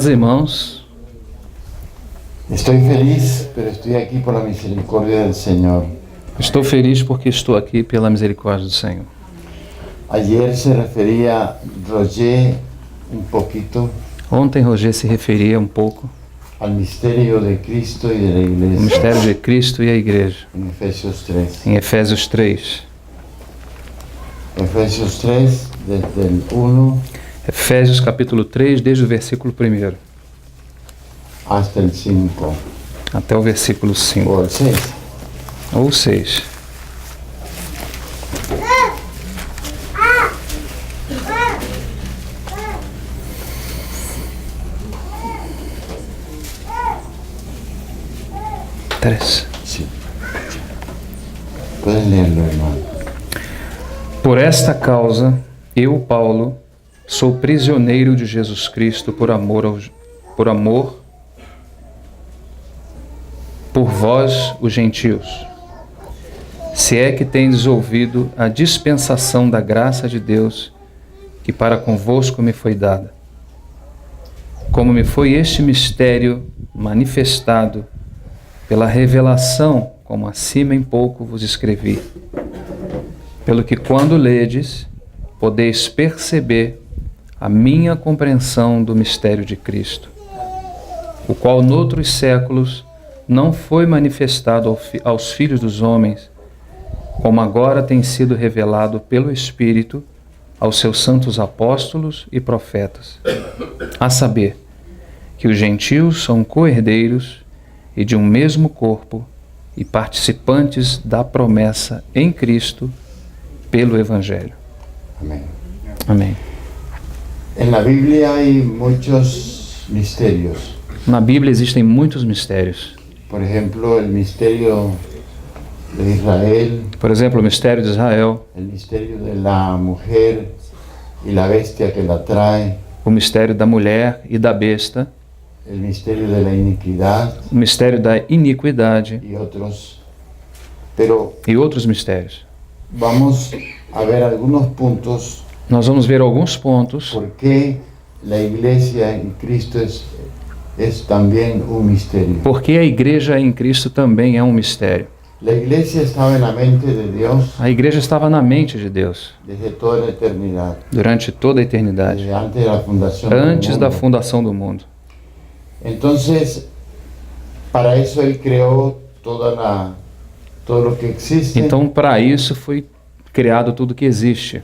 Irmãos, Estoy feliz, pero estoy aquí por la misericordia del Señor. estou feliz porque estou aqui pela misericórdia do Senhor. Ayer se refería Roger un poquito Ontem Roger se referia um pouco al misterio de Cristo y de la ao Iglesia mistério de Cristo e a Igreja, en Efesios 3. em Efésios 3. Efesios 3, desde el 1 Efésios capítulo 3, desde o versículo 1 hasta el 5, até o versículo 5, o el 6. ou 6. Três. Sí. Pueden leerlo, hermano. Por esta causa, eu, Paulo, sou prisioneiro de Jesus Cristo por amor por vós, os gentios. Se é que tendes ouvido a dispensação da graça de Deus, que para convosco me foi dada. Como me foi este mistério manifestado pela revelação, como acima em pouco vos escrevi. Pelo que quando ledes, podeis perceber a minha compreensão do mistério de Cristo, o qual noutros séculos não foi manifestado aos filhos dos homens, como agora tem sido revelado pelo Espírito aos seus santos apóstolos e profetas, a saber, que os gentios são co-herdeiros e de um mesmo corpo e participantes da promessa em Cristo pelo Evangelho. Amén. Amém. En la Biblia hay muchos misterios. Na Bíblia existem muitos mistérios. Por ejemplo, el misterio de Israel, Por exemplo, o mistério de Israel, el misterio de la mujer y la bestia que la trae, o mistério da mulher e da besta, el misterio de la iniquidad o mistério da iniquidade y otros. Pero e outros mistérios. vamos a ver algunos puntos Nós vamos ver alguns pontos por qué la iglesia en Cristo es también un misterio. porque a igreja em Cristo também é um mistério. La iglesia estaba en la mente de Dios A igreja estava na mente de Deus desde toda la eternidad, durante toda a eternidade, desde antes de la fundación del antes da mundo. fundação do mundo. Entonces, para eso Él creó todo lo que existe, Então, para isso foi criado tudo que existe.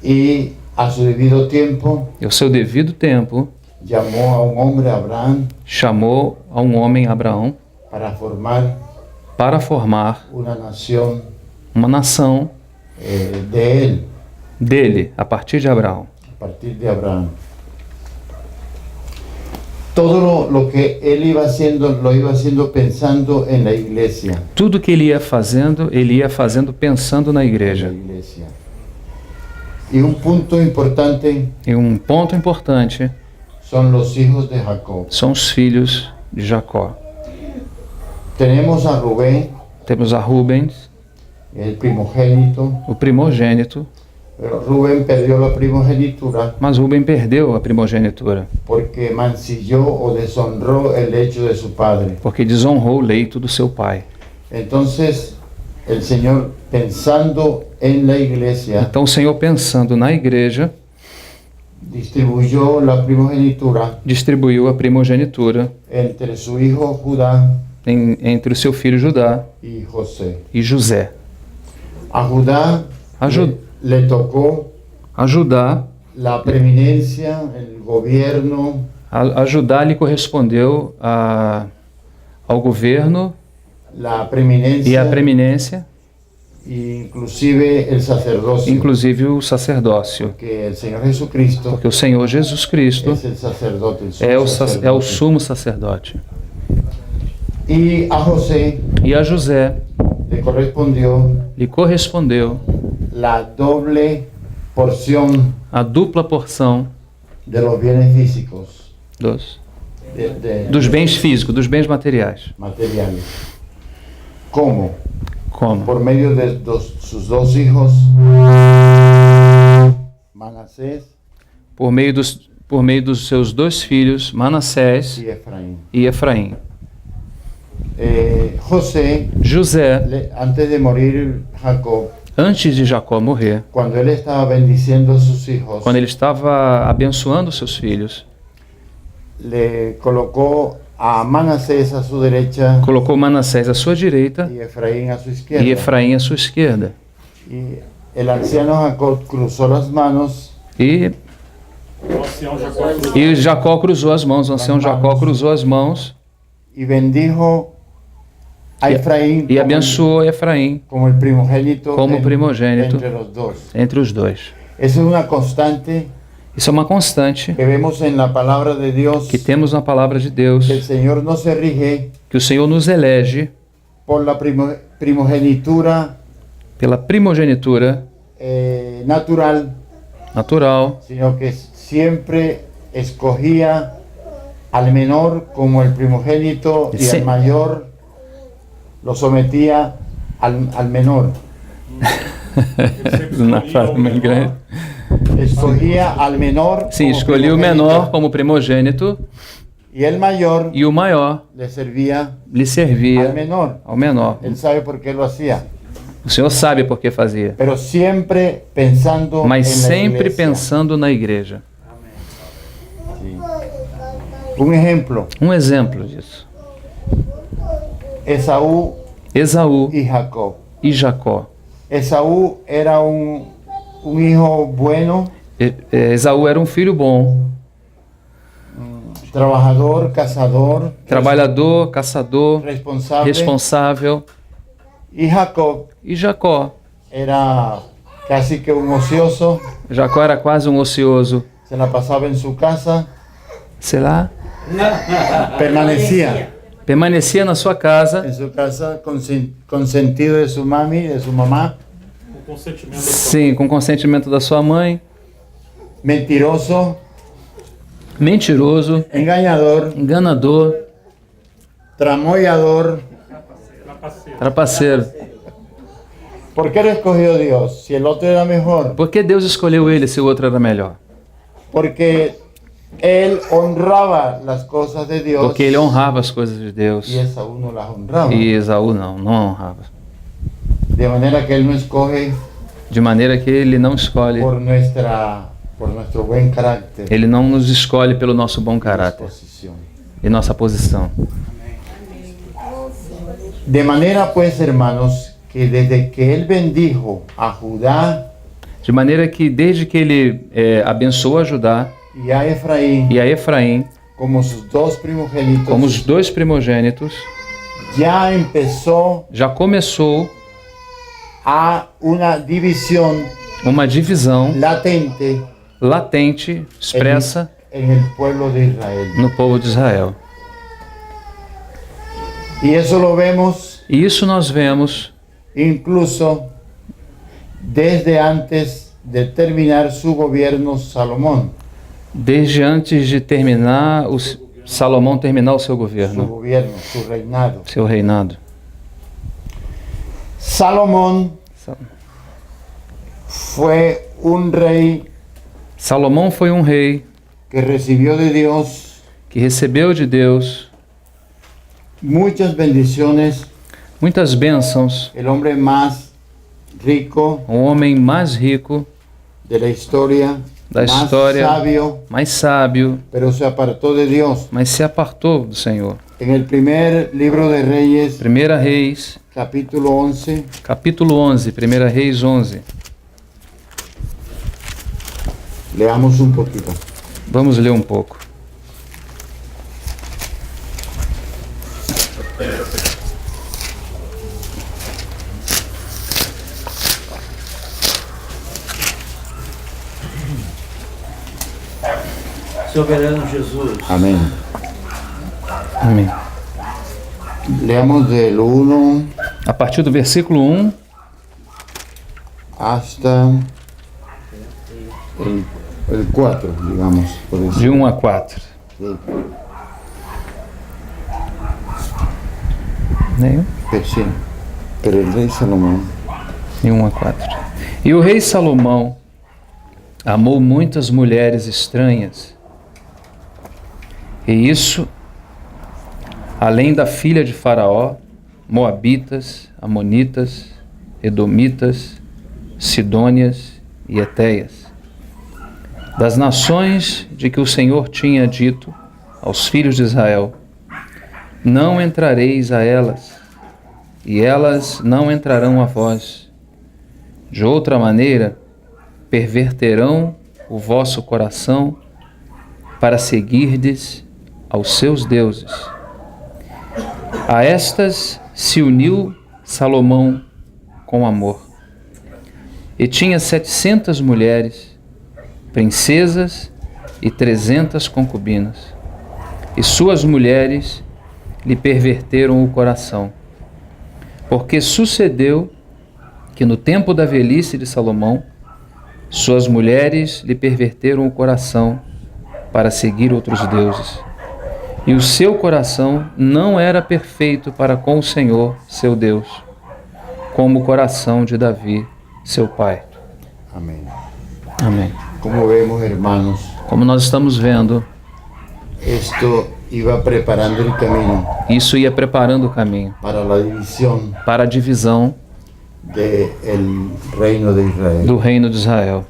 y a su debido tiempo E ao seu devido tempo, llamó a un hombre, Abraham, chamou a um homem, Abraão, para formar una nación uma nação de él, dele, a partir de Abraão. a partir de Abraham. Todo lo que él iba haciendo, lo iba haciendo pensando en la iglesia. Tudo que ele ia fazendo pensando na La igreja. iglesia. Y un punto importante E um ponto importante son los hijos de Jacob. são os filhos de Jacó. Tenemos a Rubén, Temos a Rubens, el primogénito, o primogênito, pero Rubén perdió la primogenitura mas Rubem perdeu a primogenitura, porque mancilló o deshonró el hecho de su padre. porque desonrou o leito do seu pai. Entonces, el Señor, pensando en la iglesia, Então o Senhor, pensando na igreja, distribuyó la primogenitura distribuiu a primogenitura entre su hijo Judá entre o seu filho Judá y José. e José. A Judá A Ju- le tocó A Judá, la preeminencia, el gobierno, a Judá lhe correspondeu ao governo la e preeminencia, a preeminência, inclusive el sacerdocio, inclusive o sacerdócio, que el Señor Jesucristo porque o Senhor Jesus Cristo es el sacerdote, el sumo é o sacerdote. sumo sacerdote. Y a José E a José le correspondeu la doble porción a dupla porção de los bienes físicos, dos bens físicos, dos bens materiais. materiales. ¿Cómo? Como? Por medio de sus dos hijos, Manasés por meio dos seus dois filhos, Manassés y Efraín. e Efraim. José, José, antes de morir Jacob, antes de Jacó morrer, cuando él estaba bendiciendo a sus hijos, quando ele estava abençoando seus filhos, le colocó a Manasés a su derecha colocou Manassés à sua direita y Efraín a su izquierda. e Efraim à sua esquerda. Y el anciano Jacob cruzó las manos E Jacó cruzou as mãos, o ancião Jacó cruzou as mãos y bendijo a Efraín e abençoou Efraim como el primogénito, como primogênito entre los dos. entre os dois. Esa es una constante Isso é uma constante que vemos en la palabra de Dios, que temos na palavra de Deus, que el Señor no se rige que o Senhor nos elege por la primogenitura pela primogenitura natural, sino que siempre escogía al menor como el primogénito y Sí. al mayor lo sometía al menor. Na forma grande. Escogía al menor Sim, como escolhi o primogénito, menor como primogênito y el mayor e o maior le servía lhe al servia menor. ao menor. Él sabe por qué lo hacía, O Senhor sabe por que fazia, pero siempre pensando mas en la sempre iglesia. pensando na igreja. Sí. Un ejemplo, Um exemplo disso. Esaú Esaú y Jacob. e Jacó. Esaú era un hijo bueno, Esaú era um filho bom, trabajador, cazador, trabalhador, caçador, responsable. responsável. Y Jacob E Jacó. era casi que un ocioso, Jacó era quase um ocioso. se la pasaba en su casa, Sei lá, permanecia na sua casa, consentido de su mami, de su mamá, sim, com consentimento da sua mãe, mentiroso, mentiroso, engañador, enganador, tramoyador. trapaceiro. ¿Por qué lo escogió Dios si el otro era mejor? Por que Deus escolheu ele se o outro era melhor? Porque él honraba las cosas de Dios Porque ele honrava as coisas de Deus y Esaú no las honraba. e Esaú não honrava. De manera que él no escoge De maneira que ele não escolhe, por nuestro buen carácter, ele não nos escolhe pelo nosso bom caráter disposición. e nossa posição. De manera pues, hermanos, que desde que él bendijo a Judá De maneira que desde que ele abençoou a Judá y a Efraín e a Efraim como sus dos primogénitos, como os dois primogênitos, ya empezó já começou a una división uma divisão latente expressa en el pueblo de Israel. no povo de Israel. Y eso lo vemos E isso nós vemos incluso desde antes de terminar su gobierno Salomón, desde antes de terminar Salomão terminar o seu su governo, gobierno, su reinado. seu reinado. Salomón fue un rey Salomão foi um rei que recibió de Dios que recebeu de Deus muchas bendiciones, muitas bênçãos, el hombre más rico o homem mais rico, de la historia, da más história, sabio, mais sábio, pero se apartó de Dios. mas se apartou do Senhor. En el primer libro de Reyes, 1 Reis, capítulo 11, capítulo 11, 1 Reis 11. leamos un poquito. Vamos ler um pouco. Soberano Jesus. Amén. Amém. Leamos del 1 A partir do versículo 1 hasta el 4, digamos, por de decir. 1 a 4. Sí. Nenhum? Sí. Pero el rey Salomón De 1 a 4. E o rei Salomão amou muitas mulheres estranhas E isso, além da filha de Faraó, Moabitas, Amonitas, Edomitas, Sidônias e Etéias, das nações de que o Senhor tinha dito aos filhos de Israel: não entrareis a elas, e elas não entrarão a vós. De outra maneira, perverterão o vosso coração para seguirdes aos seus deuses. A estas se uniu Salomão com amor. E tinha 700 mulheres, princesas e 300 concubinas. E suas mulheres lhe perverteram o coração. Porque sucedeu que no tempo da velhice de Salomão, suas mulheres lhe perverteram o coração para seguir outros deuses. E o seu coração não era perfeito para com o Senhor, seu Deus, como o coração de Davi, seu pai. Amén. Amém. Como vemos, hermanos, Como nós estamos vendo, esto iba preparando el camino isso ia preparando o caminho para la división para a divisão del reino de Israel. do reino de Israel.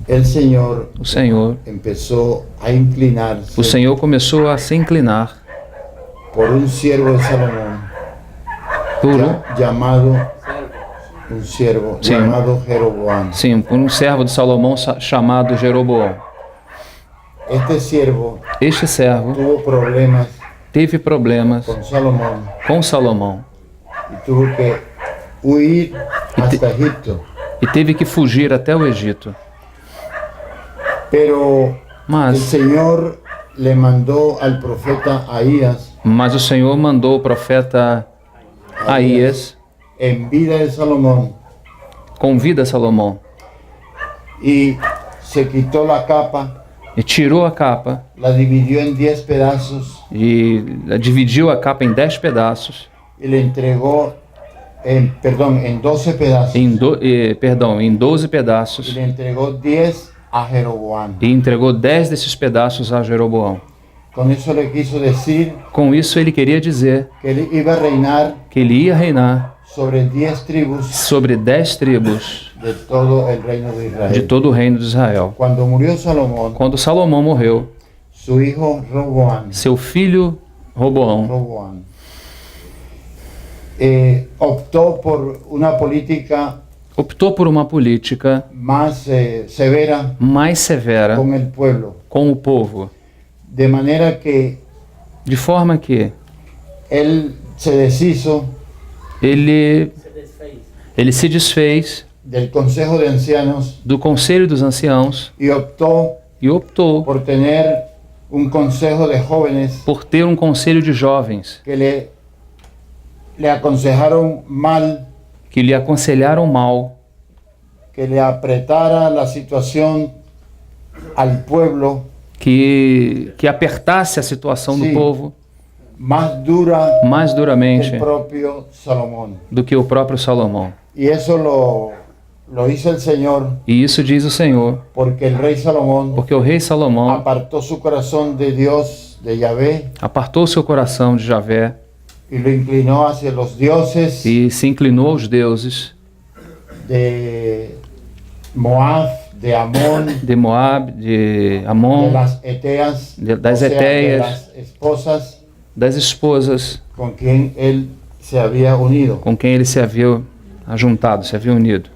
El Señor O Senhor começou a se inclinar por un siervo de Salomón llamado Jeroboam. Sim, por um servo de Salomão chamado Jeroboão. Este servo teve problemas com Salomão y tuvo que huir hasta Egipto. e teve que fugir até o Egito. Pero el Mas Señor le mandó al profeta Ahías o Senhor mandou o profeta Aías en vida de Salomón com vida a Salomão y se quitó la capa, e tirou a capa la dividió en 10 pedazos e dividiu a capa em 10 pedaços, y le entregó, en 12 pedazos, em 12 y pedaços, le entregó 10 a Jeroboam. e entregou 10 desses pedaços a Jeroboão. Con eso le quiso decir Com isso ele queria dizer que él iba a reinar que ele ia reinar sobre 10 tribus sobre 10 tribos de todo el reino de de Israel. todo o reino de Israel. Cuando murió Salomón, Quando Salomão morreu, su hijo Roboam seu filho Roboão optó por una política optou por uma política más severa mais severa con el pueblo, com o povo, de manera que de forma que él se deshizo ele se desfez del Consejo de Ancianos do Conselho dos Anciãos y optó e optou por tener un consejo de jóvenes por ter um conselho de jovens que le aconsejaron mal, que lhe aconselharam mal, que le apretara la situación al pueblo que apertasse a situação do Sim. povo más dura mais que duramente el propio Salomón. do que o próprio Salomão. Y eso lo hizo el Señor E isso diz o Senhor, porque el rey Salomón porque o rei Salomão apartó su corazón de Dios, de Yahvé, apartou seu coração de Javé y lo inclinó hacia los dioses e se inclinou aos deuses de Moab, de Amón, de Moab, de de Amon, las Eteas, das o sea, de Eteas, las esposas das esposas con quien él se había unido. com quem ele se havia ajuntado, se havia unido.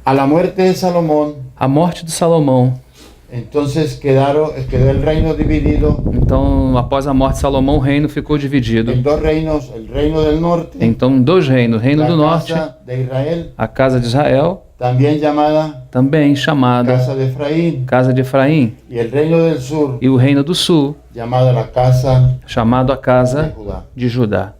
A la muerte de Salomón, A morte de Salomão, entonces quedó el reino dividido então após a morte de Salomão, o reino ficou dividido. en dos reinos, el reino del norte, Então dois reinos, o reino la do norte, casa de Israel, a casa de Israel, también llamada também chamada casa de Efraín, casa de Efraim, y el reino del sur, e o reino do sul, llamada la casa chamado a de casa Judá. de Judá.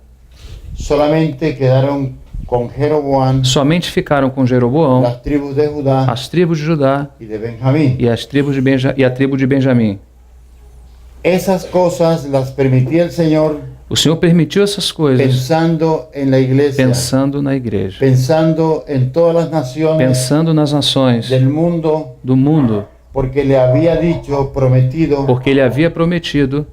Solamente quedaron con Jeroboam Somente ficaram com Jeroboão las tribus de Judá as tribos de Judá y de Benjamín. e a tribo de Benjamim. Esas cosas las permitía el Señor O Senhor permitiu essas coisas pensando en la iglesia, pensando na igreja, pensando en todas las naciones pensando nas nações del mundo, do mundo, porque le había dicho, prometido porque ele havia prometido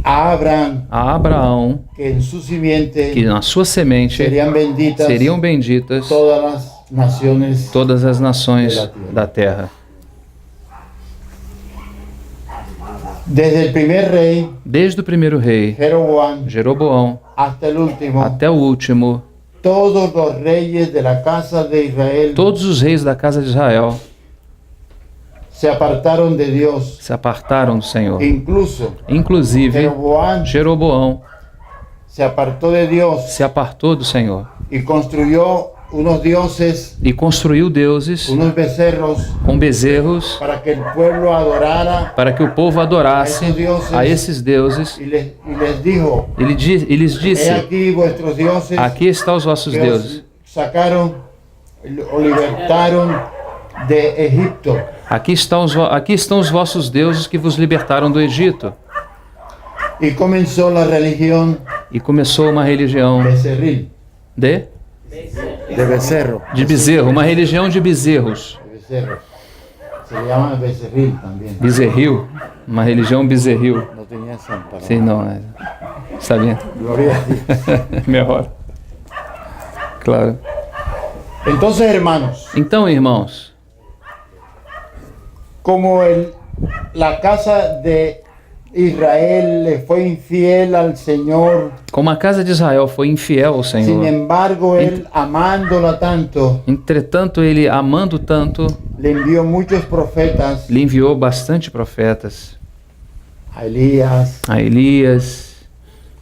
a Abraham a Abraão que en su simiente que na sua semente seriam benditas todas las naciones. as nações da terra. Desde el primer rey, Desde o primeiro rei, Jeroboão, hasta el último, até o último, todos los reyes de la casa de Israel todos os reis da casa de Israel se apartaron de Dios. se apartaram do Senhor. Incluso Inclusive, Jeroboão se apartó de Dios se apartou do Senhor y construyó unos dioses, e construiu deuses unos becerros, com bezerros para que el pueblo adorara, para que o povo adorasse a esses deuses. y les dijo: E lhes he disse: aquí vuestros dioses aqui estão os vossos que deuses. os sacaron o libertaron de Egipto. Aqui estão os vossos deuses que vos libertaram do Egito. Y comenzó la religión E começou uma religião becerril, de becerro. bezerro, uma religião de bezerros. De becerro. Se le llama becerril también. Bezerril, uma religião bezerril. No tenía esa palabra. Sim, não é. Está bien? Gloria a Dios. Melhor. Claro. Entonces, hermanos, Então, irmãos, como la casa de Israel le fue infiel al Señor, como a casa de Israel foi infiel ao sin Senhor, embargo, él amándola tanto, entretanto ele, amando tanto, le envió muchos profetas, lhe enviou bastante profetas, a Elías, a Elias,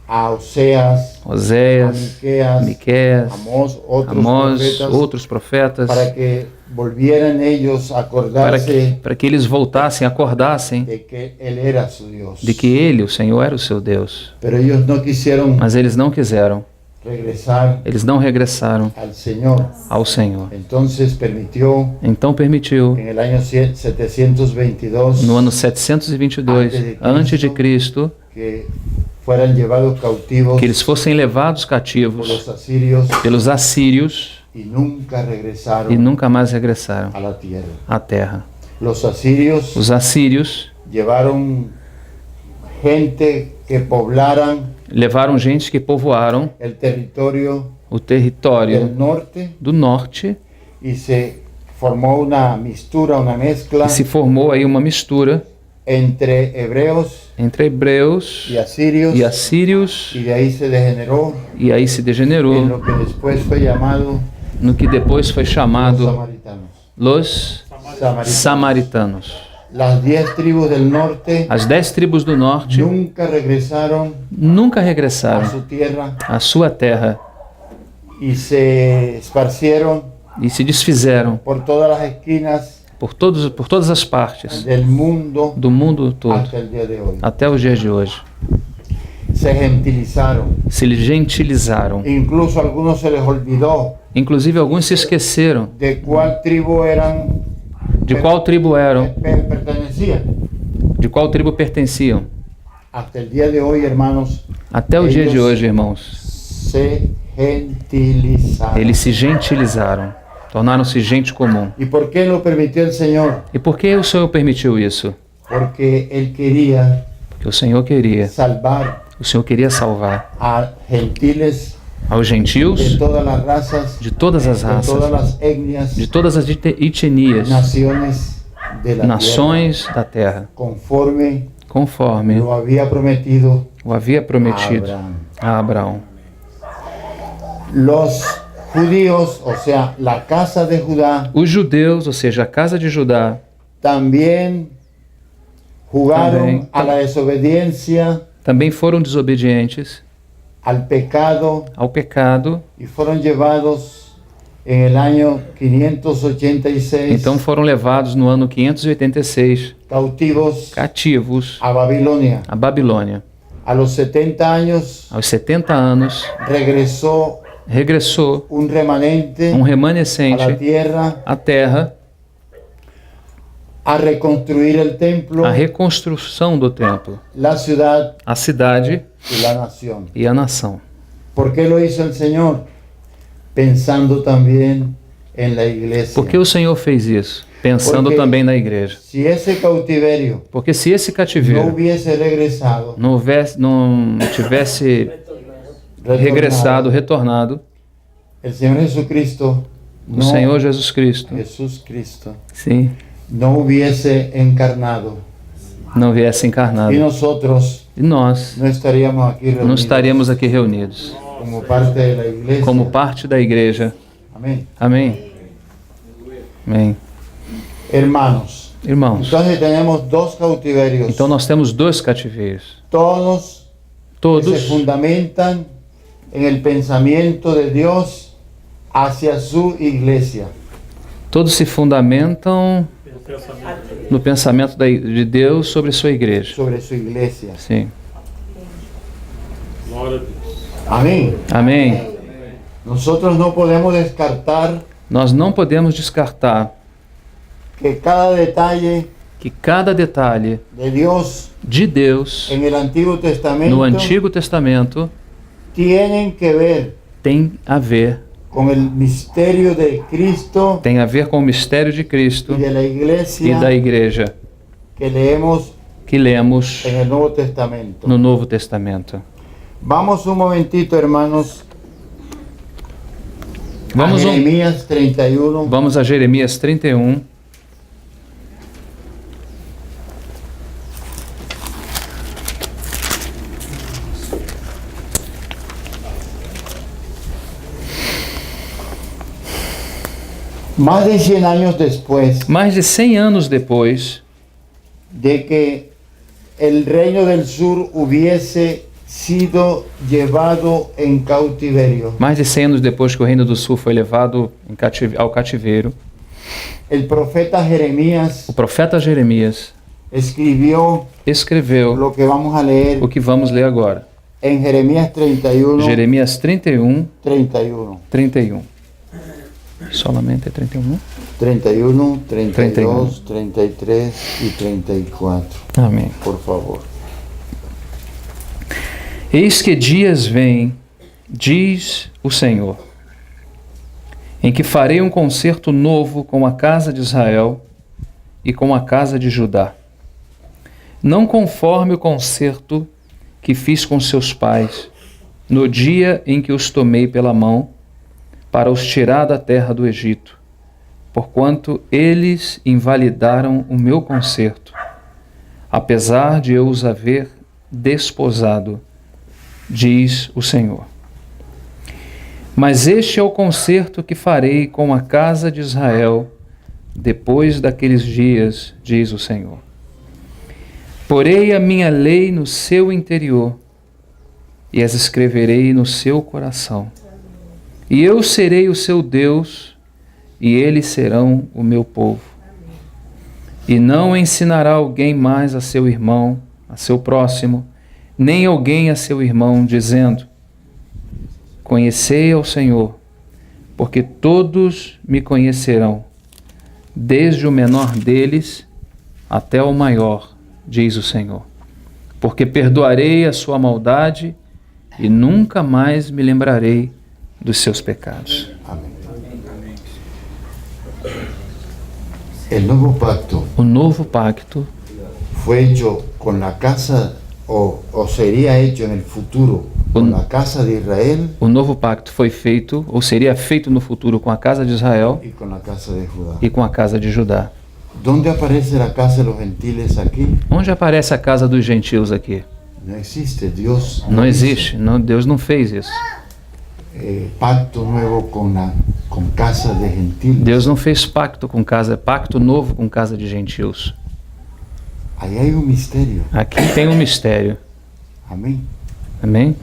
a Oseas, a Oséias, Miqueias, Amós, Amós, outros profetas, para que volvieran ellos a acordarse para que eles voltassem, acordassem de que Él era su Dios. de que Ele, o Senhor, era o seu Deus. Pero ellos no quisieron Mas eles não quiseram, regresar eles não regressaram al Señor. ao Senhor. Entonces permitió Então permitiu, en el año 722 no ano 722 antes de Cristo, que fueran llevados cautivos que eles fossem levados por cativos los asirios pelos assírios y nunca regresaron e nunca mais regressaram a la tierra. à terra. Los asirios Os assírios llevaron gente que poblaran levaram gente que povoaram el territorio o del território norte do norte y se formó una mistura, una mezcla e se formou aí uma mistura entre hebreos entre hebreus y asirios, e assírios, y de ahí se degeneró e aí se en degenerou lo que después fue llamado no que depois foi los chamado samaritanos. los samaritanos. Las 10 tribus del norte As 10 tribos do norte nunca regresaron nunca a regressaram su tierra à sua terra y se esparcieron e se desfizeram por todas las esquinas por todas as partes del mundo do mundo todo hasta el día de hoy. até os dias de hoje. Se gentilizaron. Se gentilizaram. Incluso a algunos se les olvidó Inclusive alguns se esqueceram de cuál tribu eran, de qual tribo eram, pertenecían. de qual tribo pertenciam. Hasta el día de hoy, hermanos, Até o dia de hoje, irmãos, se gentilizaron. eles se gentilizaram, tornaram-se gente comum. ¿Y por qué lo permitió el Señor? E por que o Senhor permitiu isso? Porque Él quería Porque o Senhor queria, salvar o Senhor queria salvar a gentiles aos de gentios todas las razas, de todas as de todas raças, las etnias, de todas as etnias, naciones de la tierra, nações da terra, conforme conforme lo había prometido o havia a prometido Abraham. a Abraão. Los judíos, o sea, la casa de Judá, Os judeus, ou seja, a casa de Judá, también jugaron También. a la desobediencia, também foram desobedientes al pecado ao pecado, y fueron llevados en el año 586 então foram levados no ano 586 cautivos cativos a Babilonia. à Babilônia. A los 70 años Aos 70 anos, regresó regressou un remanente um a la remanescente tierra à terra, a reconstruir el templo, a reconstrução do templo, la ciudad a cidade y la nación. e a nação. ¿Por qué lo hizo el Señor? Pensando también en la iglesia. Por que o Senhor fez isso? pensando Porque também na igreja. si ese cautiverio Porque se esse no cativeiro hubiese regresado, não tivesse regressado, retornado, el Señor Jesucristo, o Senhor Jesus Cristo, Jesús Cristo, sim, no hubiese encarnado não viesse encarnado. y nosotros E nós no estaríamos aquí não reunidos estaríamos aqui reunidos como parte de la iglesia. como parte da igreja. Amén. Amém? Amém. Hermanos, Irmãos, entonces tenemos dos cautiverios. então nós temos dois cativeiros. Todos se Todos fundamentan en el pensamiento de Dios hacia su iglesia. Todos se fundamentam no pensamento de Deus sobre sua igreja. Sobre su iglesia. Sim. Amén. Amém. Nosotros no podemos descartar Nós não podemos descartar que cada detalle que cada detalhe de Dios de Deus en el Antiguo Testamento no Antigo Testamento tienen que ver tem a ver con el misterio de Cristo com o mistério de Cristo y de la e iglesia da igreja que leemos que lemos en el Nuevo Testamento. no Novo Testamento. Vamos un momentito, hermanos, a Vamos Jeremías 31. Vamos a Jeremias 31. Más de 100 años después Mais de 100 anos depois de que el reino del sur hubiese sido llevado en cautiverio, mais de 100 anos depois que o Reino do Sul foi levado ao cativeiro, el profeta Jeremías o profeta Jeremias escribió escreveu lo que vamos a leer o que vamos ler agora. en Jeremías 31, Jeremias 31, 31. 31. Solamente 31? 31, 32, 33 y 34. Amém. Por favor. Eis que dias vêm, diz o Senhor, em que farei um concerto novo com a casa de Israel e com a casa de Judá. Não conforme o concerto que fiz com seus pais, no dia em que os tomei pela mão, para os tirar da terra do Egito, porquanto eles invalidaram o meu concerto, apesar de eu os haver desposado, diz o Senhor. Mas este é o concerto que farei com a casa de Israel depois daqueles dias, diz o Senhor. Porei a minha lei no seu interior e as escreverei no seu coração. E eu serei o seu Deus, e eles serão o meu povo. E não ensinará alguém mais a seu irmão, a seu próximo, nem alguém a seu irmão, dizendo: conhecei ao Senhor, porque todos me conhecerão, desde o menor deles até o maior, diz o Senhor. Porque perdoarei a sua maldade e nunca mais me lembrarei dos seus pecados. Amén. El nuevo pacto O novo pacto fue hecho con la casa, o sería hecho en el futuro, con la casa de Israel O novo pacto foi feito, ou seria feito no futuro, com a casa de Israel y con la casa de Judá. e com a casa de Judá. ¿Dónde aparece la casa de los gentiles aquí? Onde aparece a casa dos gentios aqui? No existe, Dios Não hizo, existe, não, Deus não fez isso. pacto nuevo con casa de gentiles. Deus não fez pacto novo com casa de gentios. Ahí hay un misterio. Aqui tem um mistério. Amén. Amém?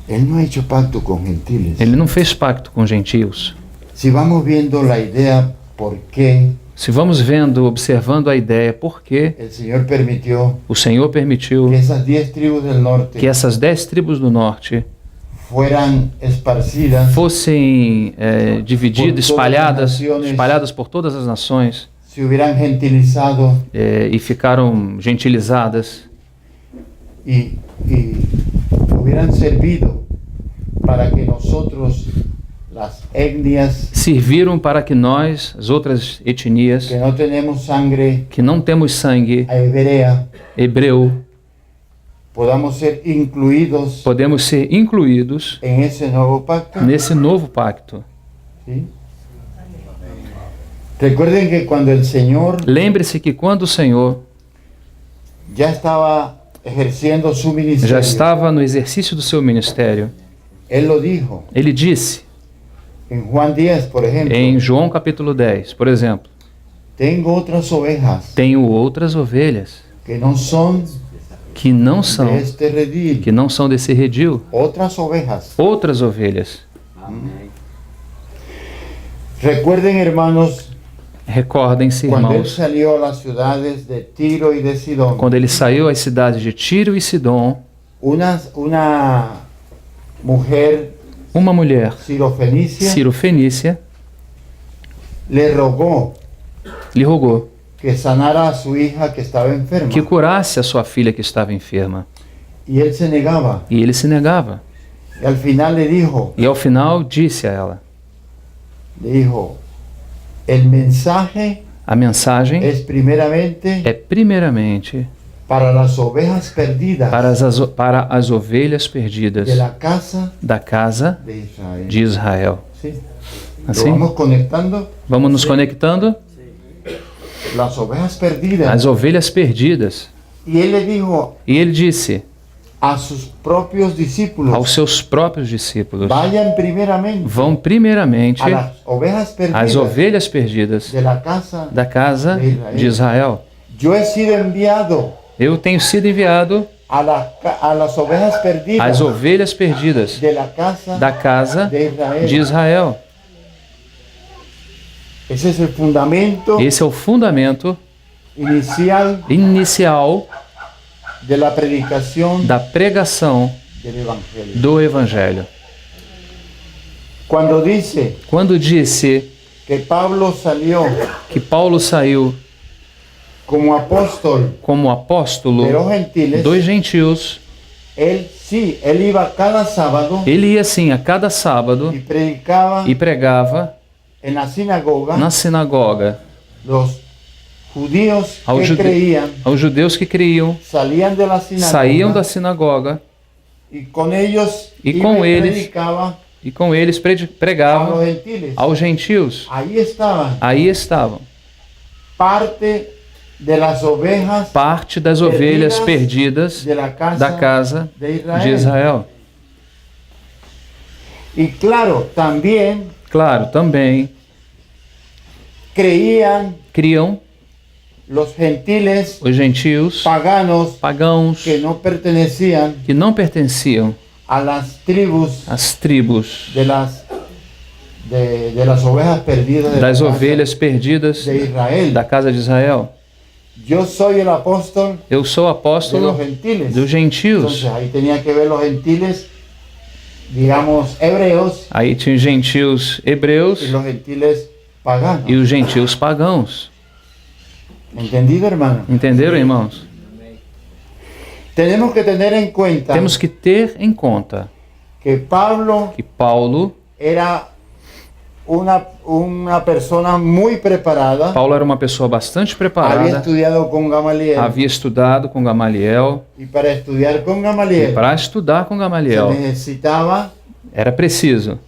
Él no ha hecho pacto con gentiles. Ele não fez pacto com gentios. Si vamos viendo la idea por qué Se vamos vendo, observando a ideia, por que el Señor permitió o Senhor permitiu que esas 10 tribus del norte que essas 10 tribos do norte fueran esparcidas, fossem divididas, Por todas as nações. espalhadas por todas as nações se hubieran gentilizado e ficaram gentilizadas y hubieran servido para que nosotros las etnias serviram para que nós, as outras etnias, que no tenemos sangre que não temos sangue hebrea, hebreu, podamos ser incluidos podemos ser incluídos en ese nuevo pacto. nesse novo pacto. ¿Sí? Recuerden que cuando el Señor Lembre-se que quando o Senhor ya estaba ejerciendo su já ministerio, estava no exercício do seu ministério, Él lo dijo ele disse en Juan 10, por ejemplo, em João capítulo 10, por exemplo: tengo otras ovejas tenho outras ovelhas que no son que não de são, este redil, que não são desse redil, otras ovejas. outras ovelhas. Recuerden, hermanos, Recordem-se, cuando Él irmãos, salió a las ciudades de Tiro y de Sidón, quando ele saiu às cidades de Tiro e Sidom, una mujer uma mulher sirofenicia cirofenícia le rogó lhe rogou que sanara a su hija que estaba enferma. que curasse a sua filha que estava enferma. Y él se negaba. E ele se negava. Y al final le dijo, E ao final disse a ela: el mensaje a mensagem es primeramente é primeiramente para las ovejas perdidas para as ovelhas perdidas de la casa da casa de Israel. de Israel. ¿Sí? Assim? Lo vamos conectando. Vamos nos conectando Las ovejas perdidas. às ovelhas perdidas. Y él le dijo E ele disse a sus propios discípulos, aos seus próprios discípulos: vayan primeramente vão primeiramente a las ovejas perdidas às ovelhas perdidas de la casa. da casa de Israel. Yo he sido enviado Eu tenho sido enviado a las ovejas perdidas às ovelhas perdidas de la casa da casa de Israel. de Israel. Ese es el fundamento Esse é o fundamento inicial inicial de la predicación da pregação del Evangelio. do Evangelho. Cuando dice Quando disse que Pablo salió que Paulo saiu como apóstol como apóstolo de los gentiles, dos gentios, él iba cada sábado ele ia assim a cada sábado y predicaba e pregava en la sinagoga. na sinagoga Los judíos aos, que creían aos judeus que criam, salían de la sinagoga saíam da sinagoga y con ellos Y iba con y ellos predicaba e com eles a los pregavam gentiles. aos gentios. Ahí estaban Aí estavam parte de las ovejas parte das ovelhas perdidas de la casa da casa de Israel. de Israel. Y claro, también Claro, também creían criam los gentiles os gentios paganos pagãos que no pertenecían que não pertenciam a las tribus às tribos de las ovejas perdidas de das la casa ovelhas perdidas de Israel. da casa de Israel. Yo soy el apóstol Eu sou de los apóstolo gentiles. dos gentios. Entonces ahí tenía que ver los gentiles, digamos, hebreos Aí tinha os gentios hebreus y los gentiles paganos. e os gentios pagãos. ¿Entendido, hermano? Entenderam, irmãos? Tenemos que tener en cuenta Temos que ter em conta que Pablo que Paulo era una persona muy preparada. Paulo era uma pessoa bastante Había preparada, estudiado con Gamaliel. havia estudado com Gamaliel, Y para estudiar con e Gamaliel para estudar com se Gamaliel necesitaba era preciso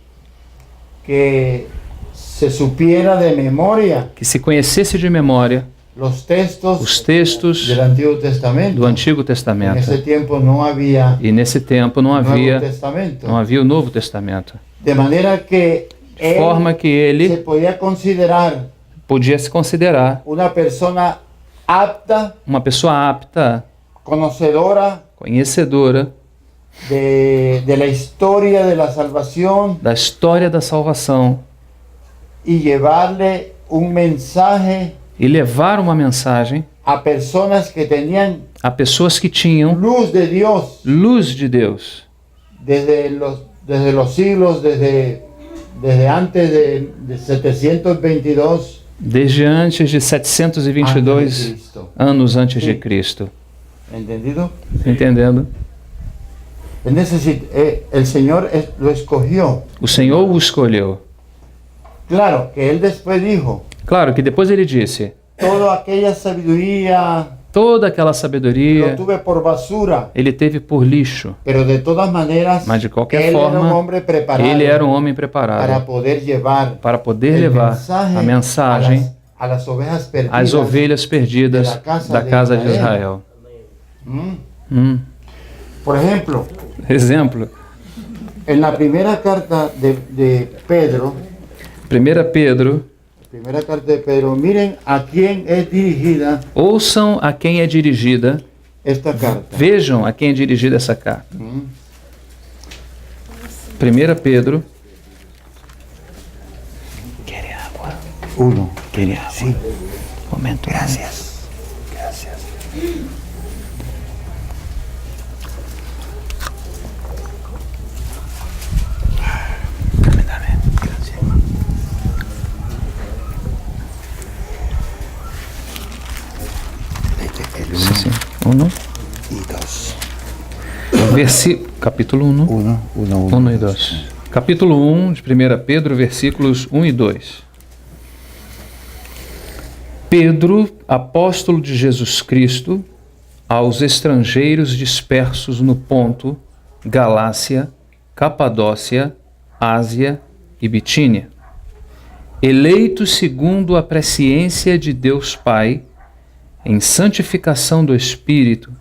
que se supiera de memoria que se conhecesse de memória los textos os textos del Antiguo Testamento. do Antigo En Testamento. ese tiempo no había E nesse tempo não Nuevo havia Testamento. o Novo Testamento. De manera que De forma que se ele podía considerar podia se considerar una persona apta, uma pessoa apta, conocedora conhecedora de la historia de la salvación da história da salvação y llevarle un mensaje e levar uma mensagem a personas que tenían a pessoas que tinham luz de Dios luz de Deus desde los siglos, desde antes de 722 desde antes de antes de 722 Cristo. anos antes de Sim. Cristo. ¿Entendido? Entendendo? El Señor lo escogió. O Senhor o escolheu. Claro, que Él después dijo, Claro que depois ele disse: toda aquella sabiduría toda aquela lo sabedoria tuve por basura, ele teve por lixo. pero de todas maneras, Mas de qualquer Él era un forma, hombre preparado ele era um homem para preparado poder llevar para poder el levar mensaje a mensagem a las ovejas perdidas. às ovelhas perdidas da casa de Israel. Mm. Por ejemplo, Exemplo, en la primera carta de Pedro, 1 Pedro, miren a quién es dirigida ouçam a quem é dirigida, esta carta. vejam a quem é dirigida essa carta. 1 Pedro. Quer água? Uno. Quer água? Sí. Momento. Gracias. Gracias. Sim. 1 Y dos. Capítulo 1. 1 e 2. Capítulo 1 de 1 Pedro, versículos 1 e 2. Pedro, apóstolo de Jesus Cristo, aos estrangeiros dispersos no Ponto, Galácia, Capadócia, Ásia e Bitínia, eleitos segundo a presciência de Deus Pai, em santificação do Espírito,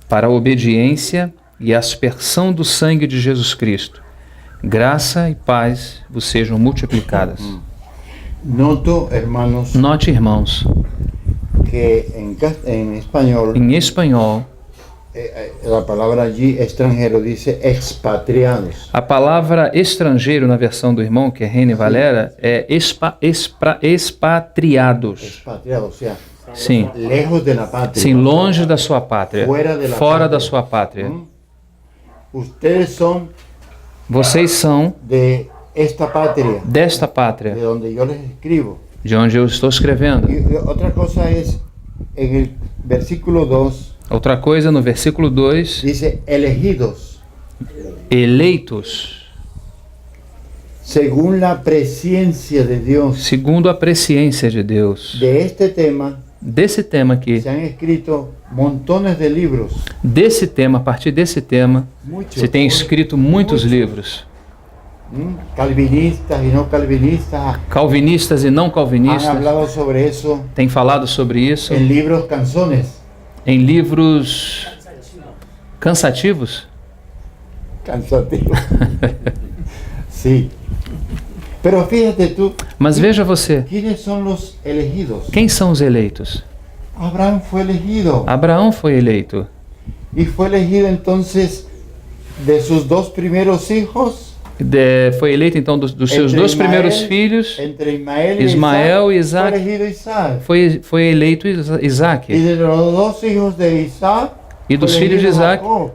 para a obediência e aspersão do sangue de Jesus Cristo. Graça e paz vos sejam multiplicadas. Note, irmãos, que en español, em espanhol, la palabra allí extranjero dice expatriados. a palavra estrangeiro na versão do irmão, que é Reine Valera, é expatriados. Expatriados, o sea, Sim. lejos de la patria. Sim, longe da sua pátria, fora da sua pátria. Ustedes son Vocês são de esta patria, desta de pátria, donde yo les escribo. de onde eu estou escrevendo. Y otra cosa es, en el versículo 2, Outra coisa, no versículo 2, dice elegidos, eleitos, según la presciencia de Dios. segundo a presciência de Deus. De este tema Desse tema aqui, se han escrito montones de libros. desse tema, a partir desse tema, Muchos. se tem escrito muitos livros. Calvinistas y no calvinistas Calvinistas e não han calvinistas hablado sobre eso têm falado sobre isso en libros canzones. em livros cansativos. Cansativo. Sí. Pero fíjate tú, Mas veja você, ¿quiénes son los elegidos? quem são os eleitos? Abraham fue elegido. Abraão foi eleito. Y fue elegido entonces de sus dos primeros hijos. Foi eleito então dos seus Entre dois Ismael- primeiros filhos, Entre Ismael y Ismael y Isaac, Isaac. fue elegido Isaac. foi eleito Y Isaac. de los dos hijos de Isaac, E dos fue filhos de elegido Isaac Jacob.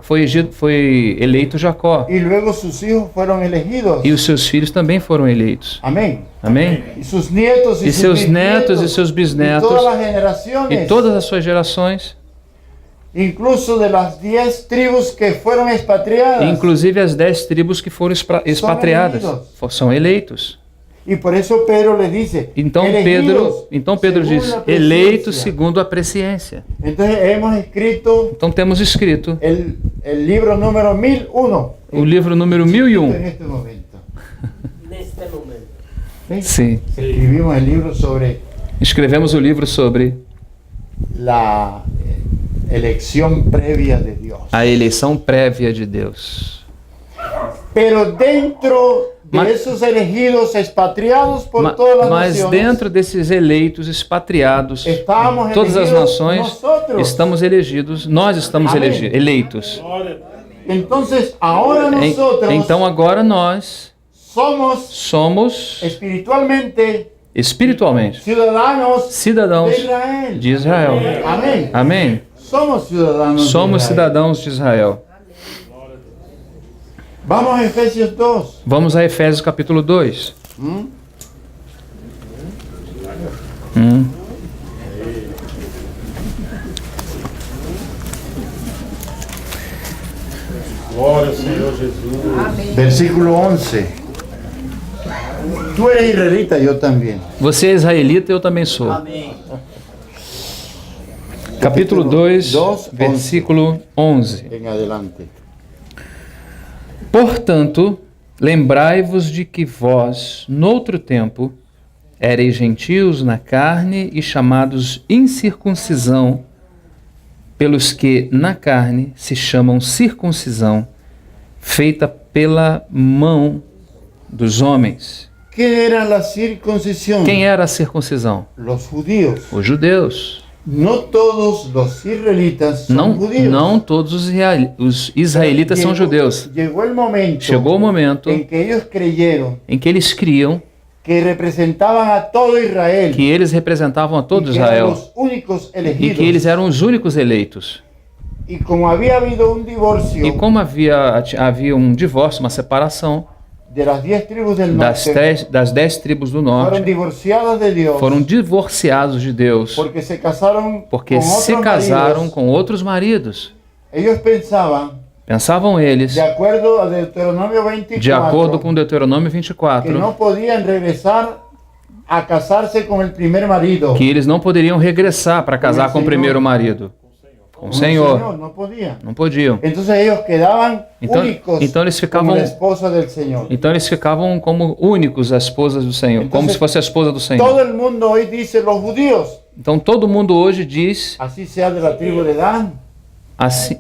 foi eleito Jacó. Y luego sus hijos fueron elegidos. E os seus filhos também foram eleitos. Amén. Amém? Y sus nietos y, E sus seus netos bisnietos, e seus y bisnetos todas las generaciones, e todas as suas gerações, incluso de las 10 tribus que fueron expatriadas. inclusive as 10 tribus que foram expatriadas, são eleitos. Y por eso Pedro le dice, Então elegidos Pedro según diz, la presciencia. eleitos segundo a presciência. Entonces hemos escrito Então temos escrito el libro número 1001. o livro número En 1001. este momento. Neste momento. ¿Sí? Sim. Escribimos el libro sobre Escrevemos o livro sobre la elección previa de Dios. a eleição prévia de Deus. Pero dentro de Mas- esos elegidos expatriados por todas las Mas naciones, dentro desses eleitos expatriados, estamos todas as elegidos nações, nosotros. estamos elegidos, nós estamos Amém. eleitos. Entonces, ahora nosotros Então agora nós somos espiritualmente espiritualmente ciudadanos cidadãos de Israel. de Israel. Amén. Amém? Somos ciudadanos Somos de Israel. cidadãos de Israel. Vamos a Efesios 2. Vamos a Efésios capítulo 2. Glória ao Senhor Jesus. Versículo 11. Tú eres israelita, yo también. Você é israelita, eu também sou. Capítulo 2, 2, versículo 11. En adelante. Portanto, lembrai-vos de que vós, noutro tempo, éreis gentios na carne e chamados incircuncisão, pelos que na carne se chamam circuncisão, feita pela mão dos homens. ¿Qué era la circuncisión? Quem era a circuncisão? Los judíos. Os judeus. No todos los israelitas son Não, judíos. não todos os israelitas são judeus. Llegó el momento Chegou o momento en que ellos creyeron em que eles criam que representaban a todo Israel que eles representavam a todo y que eran Israel los únicos e elegidos. que eles eram os únicos eleitos. Y como había habido un divorcio E como havia um divórcio, uma separação de las 10 tribus del das norte, 10 tribos do fueron norte, divorciadas de Dios foram divorciados de Deus porque se casaron porque con se otros casaram maridos. com outros maridos. Ellos Pensavam eles, de acuerdo a Deuteronomio 24, de acordo com Deuteronômio que 24, no podían regresar a casarse con el primer marido. que eles não poderiam regressar para casar com o primeiro marido. Com o Senhor. No podían. Não podiam. Entonces ellos quedaban Então- únicos então eles ficavam- como la esposa del Señor. Então eles ficavam como únicos as esposas do Senhor, como se fosse a esposa do Senhor. Todo el mundo hoy dice los judíos, Então todo mundo hoje diz, así sea de la tribu de Dan, assim,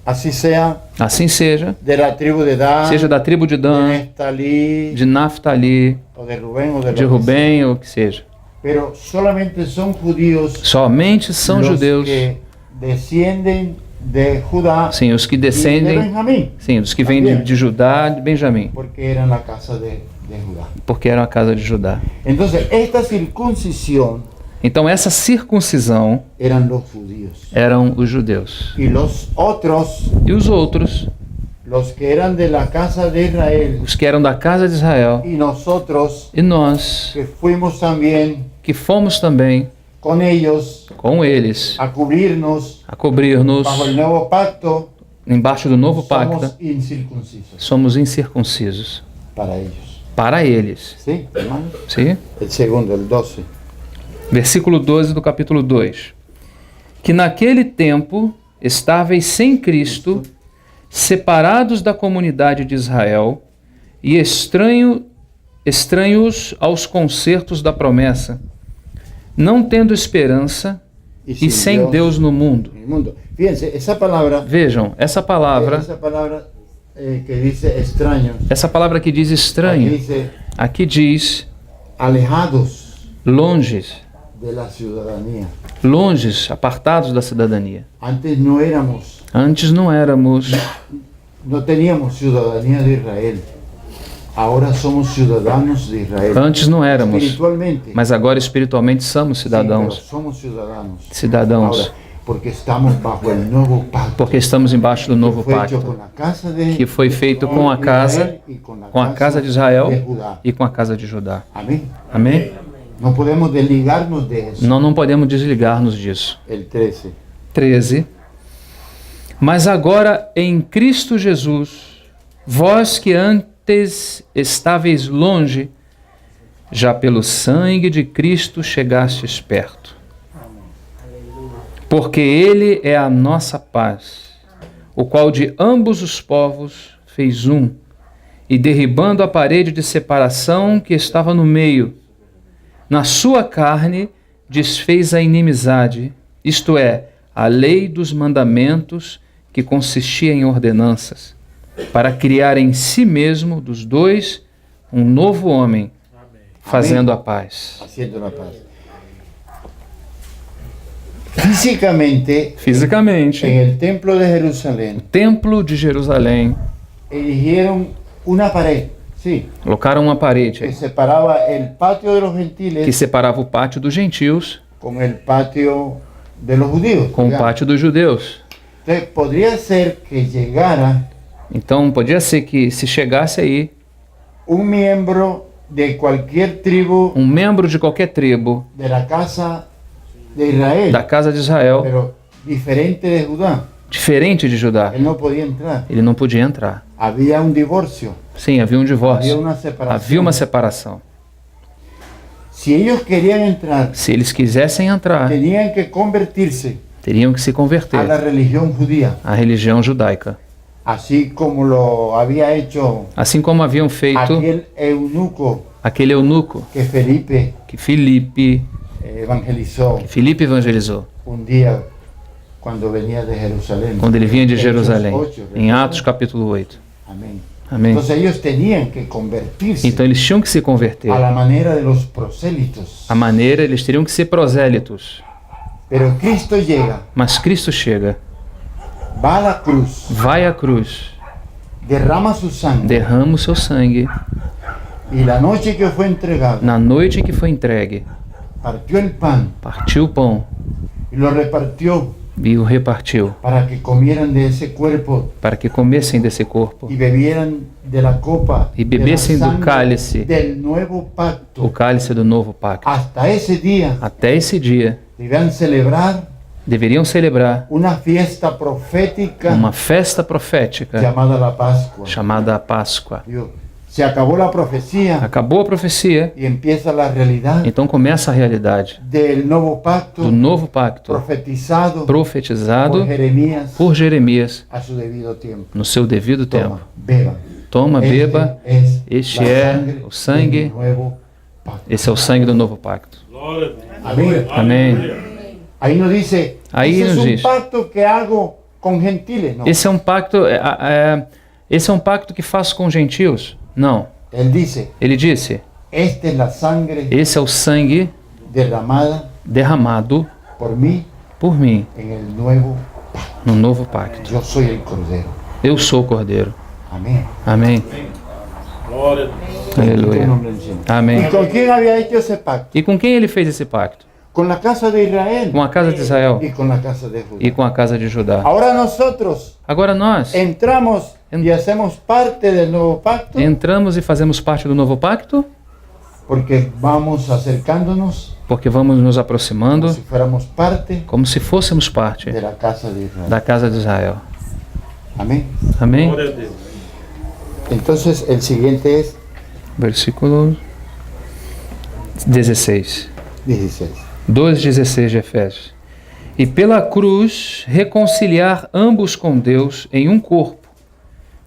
así sea assim seja, de la tribu de Dan, seja da tribo de de Dan, Neftalí, de Naftali, o de Rubén, o de, de lo que Rubem, ou o que seja. sea. Pero solamente son judíos Somente são los judeus, que descienden de Judá sim, os que y de descendem, Benjamín, sim, os que vêm de Judá, de Benjamim, porque eran la casa de Judá. porque eram a casa de Judá. Entonces, esta circuncisión Então essa circuncisão eran los judíos. eram os judeus. Y los otros, E os outros, los que eran de la casa de Israel, os que eram da casa de Israel, y nosotros e nós, que fuimos también que fomos também con ellos com eles a cubrirnos a cobrir-nos bajo el nuevo pacto, embaixo do novo pacto, somos incircuncisos somos incircuncisos para ellos. para eles. ¿Sí, hermano? Sim? El segundo, el 12. Versículo 12 do capítulo 2. Que naquele tempo estáveis sem Cristo, separados da comunidade de Israel e estranhos aos concertos da promessa, não tendo esperança e sem Deus no mundo. en el mundo. Fíjense, esa palabra, Vejam, essa palavra que dice extraños, essa palavra que diz aquí estranho, dice aqui diz alejados longes, de la ciudadanía. longes, apartados da cidadania. Antes no éramos, Antes não éramos, no teníamos ciudadanía de Israel. Ahora somos ciudadanos de Israel. antes não éramos, Espiritualmente. mas agora espiritualmente somos Sí, pero cidadãos, somos ciudadanos. cidadãos, Ahora, porque estamos bajo el nuevo pacto. porque estamos embaixo do novo que fue hecho pacto, con la casa de, que foi feito com a casa, Israel y com a casa de Israel de Judá. e com a casa de Judá. Amén. Amém? No podemos desligarnos de eso. Não podemos desligar-nos disso. El 13. 13. Mas agora em Cristo Jesus, vós que antes estáveis longe, já pelo sangue de Cristo chegastes perto. Porque Ele é a nossa paz, o qual de ambos os povos fez um, e derribando a parede de separação que estava no meio, na sua carne desfez a inimizade, isto é, a lei dos mandamentos que consistia em ordenanças, para criar em si mesmo dos dois um novo homem, fazendo a paz. Haciendo la paz. Físicamente, Fisicamente, en el templo de Jerusalén, Templo de Jerusalém, erigieron una pared, sí, colocaram uma que parede separaba el patio de los que gentiles separava o pátio dos gentios con el patio de los judíos. com o digamos. pátio dos judeus. Entonces, podría ser que llegara Então, podia ser que se chegasse aí un miembro de cualquier tribu um membro de qualquer tribo de la casa de Israel, da casa de Israel, pero diferente de Judá. diferente de Judá. Él no podía entrar. Ele não podia entrar. Había un divorcio, Sim, havia um había divórcio. una separación. Havia uma separação. Si ellos querían entrar, Se eles quisessem entrar, tenían que convertirse teriam que se a la converter religión judía, à religião judaica. así como lo había hecho Assim como haviam feito aquel eunuco aquele eunuco que Felipe que Filipe evangelizó evangelizou un día cuando venía de Jerusalén. quando ele vinha de Hechos Jerusalém, 8, em Atos capítulo 8. Amén. Amém. Entonces ellos tenían que convertirse Então eles tinham que se converter. a la manera de los prosélitos. A maneira, eles teriam que ser prosélitos. Pero Cristo llega, Mas Cristo chega, va a la cruz, vai à cruz, derrama su sangre derrama o seu sangue. y la noche que fue entregado, Na noite em que foi entregue, partió el pan partiu o pão y lo repartió e o repartiu, para que comieran de ese cuerpo para que comessem desse corpo y bebieran de la copa Y de la bebiesen do sangre cálice. del nuevo pacto. o cálice do novo pacto. Hasta ese día Até esse dia, debían celebrar deveriam celebrar una fiesta profética uma festa profética llamada la Pascua. chamada Páscoa. Dios, se acabó la profecía Acabou a profecia, y empieza la realidad então começa a realidade del nuevo pacto do novo pacto profetizado profetizado por Jeremías por Jeremias a su debido tiempo. no seu devido tempo. Toma, beba. Toma, Este beba, es este la é sangre o sangue. del nuevo pacto. Esse é o sangue do novo pacto. Glória a Deus. Amén. Amém. Ahí nos dice, Ahí ese es nos un dice. pacto que hago con gentiles. No. Esse é um pacto, esse é um pacto que faço com gentios? Não. Él dice, Ele disse: esta es la sangre esse é o sangue derramada derramado por mí por mim en el nuevo pacto. no novo pacto. Yo soy el Cordero. Eu sou o Cordeiro. Amén. Amém. Glória a Deus. En tu Aleluia. nombre, Señor. Amém. ¿Y con quién había hecho ese pacto? E com quem ele fez esse pacto? Con la casa de Israel Com a casa de Israel y con la casa de e Judá. com a casa de Judá. Ahora nosotros Agora nós entramos y hacemos parte del nuevo pacto entramos e fazemos parte do novo pacto porque vamos acercándonos porque vamos nos aproximando como si fuéramos parte como se fôssemos parte de la casa de Israel. da casa de Israel. Amén. Amém? Glória a Deus. Entonces el siguiente es Versículo 16. 16. 2,16 de Efésios. E pela cruz reconciliar ambos com Deus em um corpo,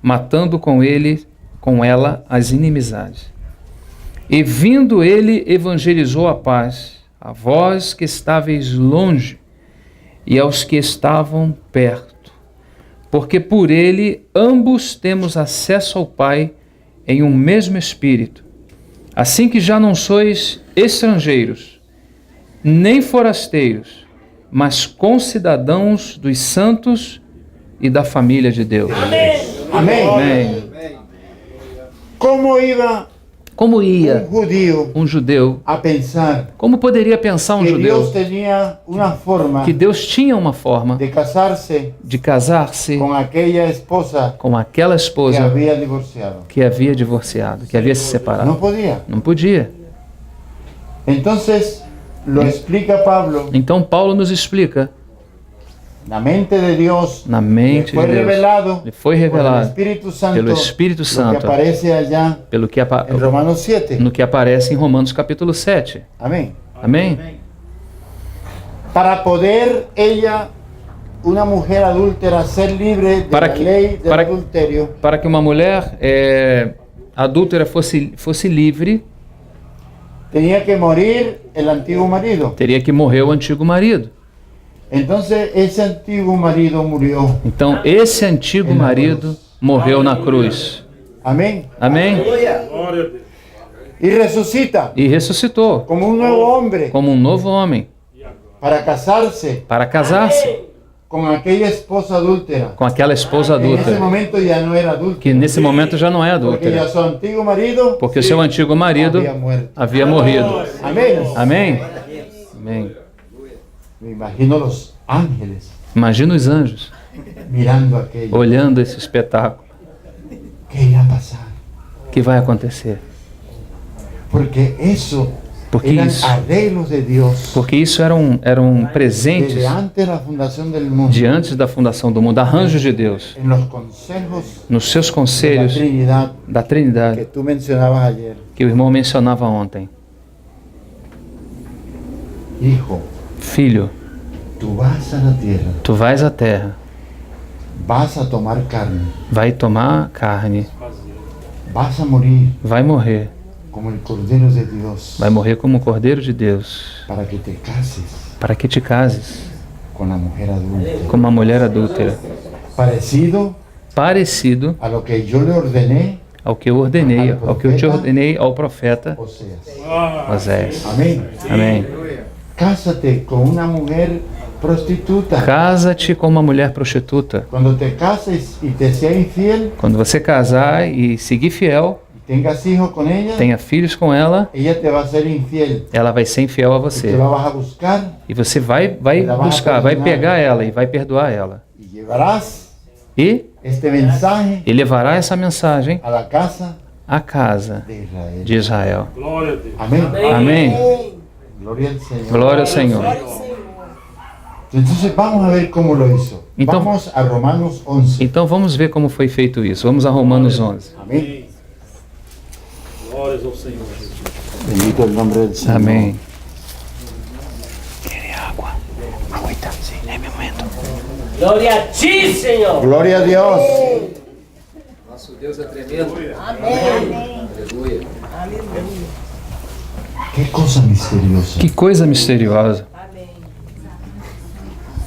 matando com ela as inimizades. E vindo ele evangelizou a paz, a vós que estáveis longe e aos que estavam perto, porque por ele ambos temos acesso ao Pai em um mesmo Espírito. Assim que já não sois estrangeiros, nem forasteiros, mas concidadãos dos santos e da família de Deus. Amén. Amém. ¿Cómo iba Como un ia judío um judeu, a pensar como poderia pensar um que Dios judeu tenía una forma que Deus tinha uma forma de casarse de casar-se con aquella esposa com aquela que esposa había divorciado? que havia divorciado, que havia se No separado? podía. Não podia. Entonces lo explica Pablo. Então Paulo nos explica, La mente de Dios na mente fue de Deus, revelado lhe foi por el revelado Espíritu Santo, pelo Espírito lo que Santo, aparece allá pelo que en Romanos 7. no que aparece em Romanos capítulo 7. Amén. Amém? Para poder ella, una mujer adúltera, ser libre de Para la que- ley del para- adulterio, Para que uma mulher adúltera fosse livre, tenía que morir el antiguo marido. teria que morrer o antigo marido. Entonces ese antiguo marido murió. Então, esse antigo marido morreu na cruz. Amén. Amém? Glória a Deus. Y resucita E ressuscitou como un nuevo hombre como um novo homem para casarse para casar-se con aquella esposa adúltera. com aquela esposa En ese adúltera, momento ya no era adúltera. que nesse momento já não é Porque ya adúltera, su antiguo marido porque o seu antigo marido había muerto. havia morrido. Amén. Amém? Amém. Me imagino los ángeles Imagina os anjos mirando aquello. olhando esse espetáculo. ¿Qué iba a pasar? O que vai acontecer? Porque eso Porque eran isso, arreglos de Dios. porque isso eram presentes Desde antes de la fundación del mundo, de antes da fundação do mundo, arranjos de Deus, en los consejos nos seus de la conselhos Trinidad da que Trindade, tú mencionabas ayer. que o irmão mencionava ontem. Hijo, Filho, tú vas a la tierra, tu vais à terra, vas a tomar carne, vai tomar carne, vas a morir vai morrer, como el Cordero de Dios, vai morrer como o Cordeiro de Deus, para que te cases para que te cases con la mujer adulta. com uma mulher adúltera, Parecido parecido a lo que yo le ordené, ao que eu ordenei, ao que eu te ordenei ao profeta Oseas. Oséias. Amén. Amém. Cásate con una mujer prostituta. Casa-te com uma mulher prostituta. Cuando te cases y te sea infiel Quando você casar e seguir fiel, y tengas hijos con ella, tenha filhos com ela, ella te va a ser infiel. ela vai ser infiel a Y você. te la vas a buscar E você vai buscar, vai pegar ela e vai perdoar ela. y llevarás E este mensaje levará essa mensagem a la casa à casa de Israel. de Israel. Glória a Deus. Amén. Amém. Gloria al Señor. Glória ao Senhor. Entonces vamos a ver cómo lo hizo. Então- Vamos a Romanos 11. Então vamos ver como foi feito isso. Vamos a Romanos 11. Amén. Glórias ao Senhor. Bendito el nombre del Señor. Amém. Quer água? Agüita, sim, é meu momento. Gloria a ti, Señor. Gloria a Dios. Nosso Deus é tremendo. Aleluia. Qué cosa misteriosa. Que coisa misteriosa.